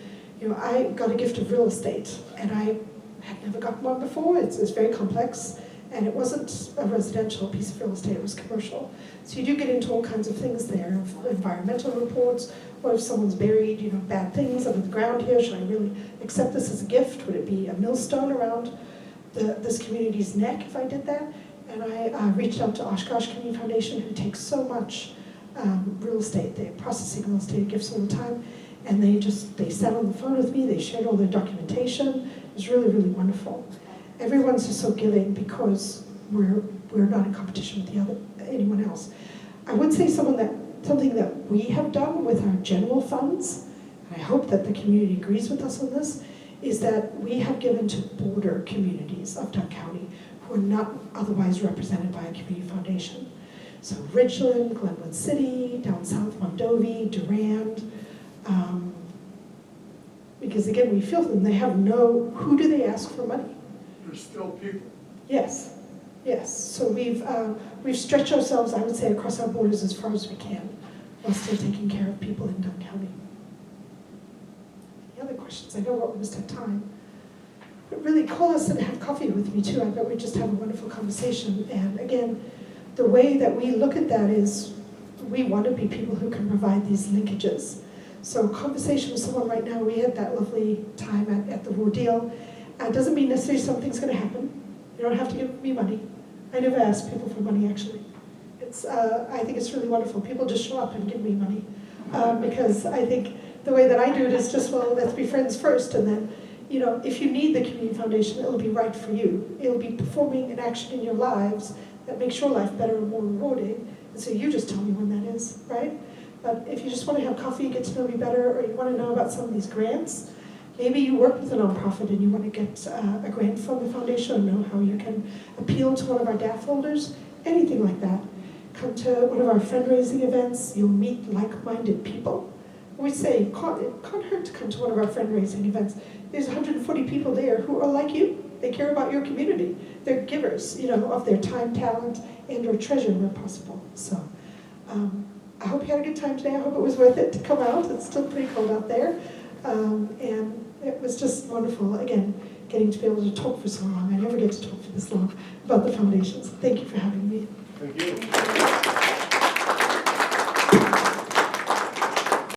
you know, I got a gift of real estate and I had never gotten one before. It's very complex, and it wasn't a residential piece of real estate, it was commercial. So you do get into all kinds of things there, of environmental reports. What if someone's buried, bad things under the ground here? Should I really accept this as a gift? Would it be a millstone around this community's neck if I did that? And I reached out to Oshkosh Community Foundation, who takes so much real estate. They're processing real estate gifts all the time. And they sat on the phone with me, they shared all their documentation. It was really, really wonderful. Everyone's just so giving because we're not in competition with anyone else. I would say something that we have done with our general funds, and I hope that the community agrees with us on this, is that we have given to border communities of Dunn County who are not otherwise represented by a community foundation. So Richland, Glenwood City, down south Mondovi, Durand, because again, we feel them, they have who do they ask for money? There's still people. Yes. So we've stretched ourselves, I would say, across our borders as far as we can, while still taking care of people in Dunn County. Any other questions? I know we're almost at time. But really, call us and have coffee with me too. I bet we just have a wonderful conversation. And again, the way that we look at that is we want to be people who can provide these linkages. So conversation with someone right now, we had that lovely time at the Raw Deal. Doesn't mean necessarily something's going to happen. You don't have to give me money. I never ask people for money, actually. I think it's really wonderful. People just show up and give me money. Because I think the way that I do it is just, well, let's be friends first. And then, if you need the community foundation, it'll be right for you. It'll be performing an action in your lives that makes your life better and more rewarding. And so you just tell me when that is, right? But if you just want to have coffee, get to know me better, or you want to know about some of these grants, maybe you work with a nonprofit and you want to get a grant from the foundation, or know how you can appeal to one of our DAF holders, anything like that. Come to one of our fundraising events, you'll meet like-minded people. We say it can't hurt to come to one of our fundraising events. There's 140 people there who are like you. They care about your community. They're givers, of their time, talent, and or treasure where possible. So I hope you had a good time today. I hope it was worth it to come out. It's still pretty cold out there. And it was just wonderful, again, getting to be able to talk for so long. I never get to talk for this long about the foundations. Thank you for having me. Thank you.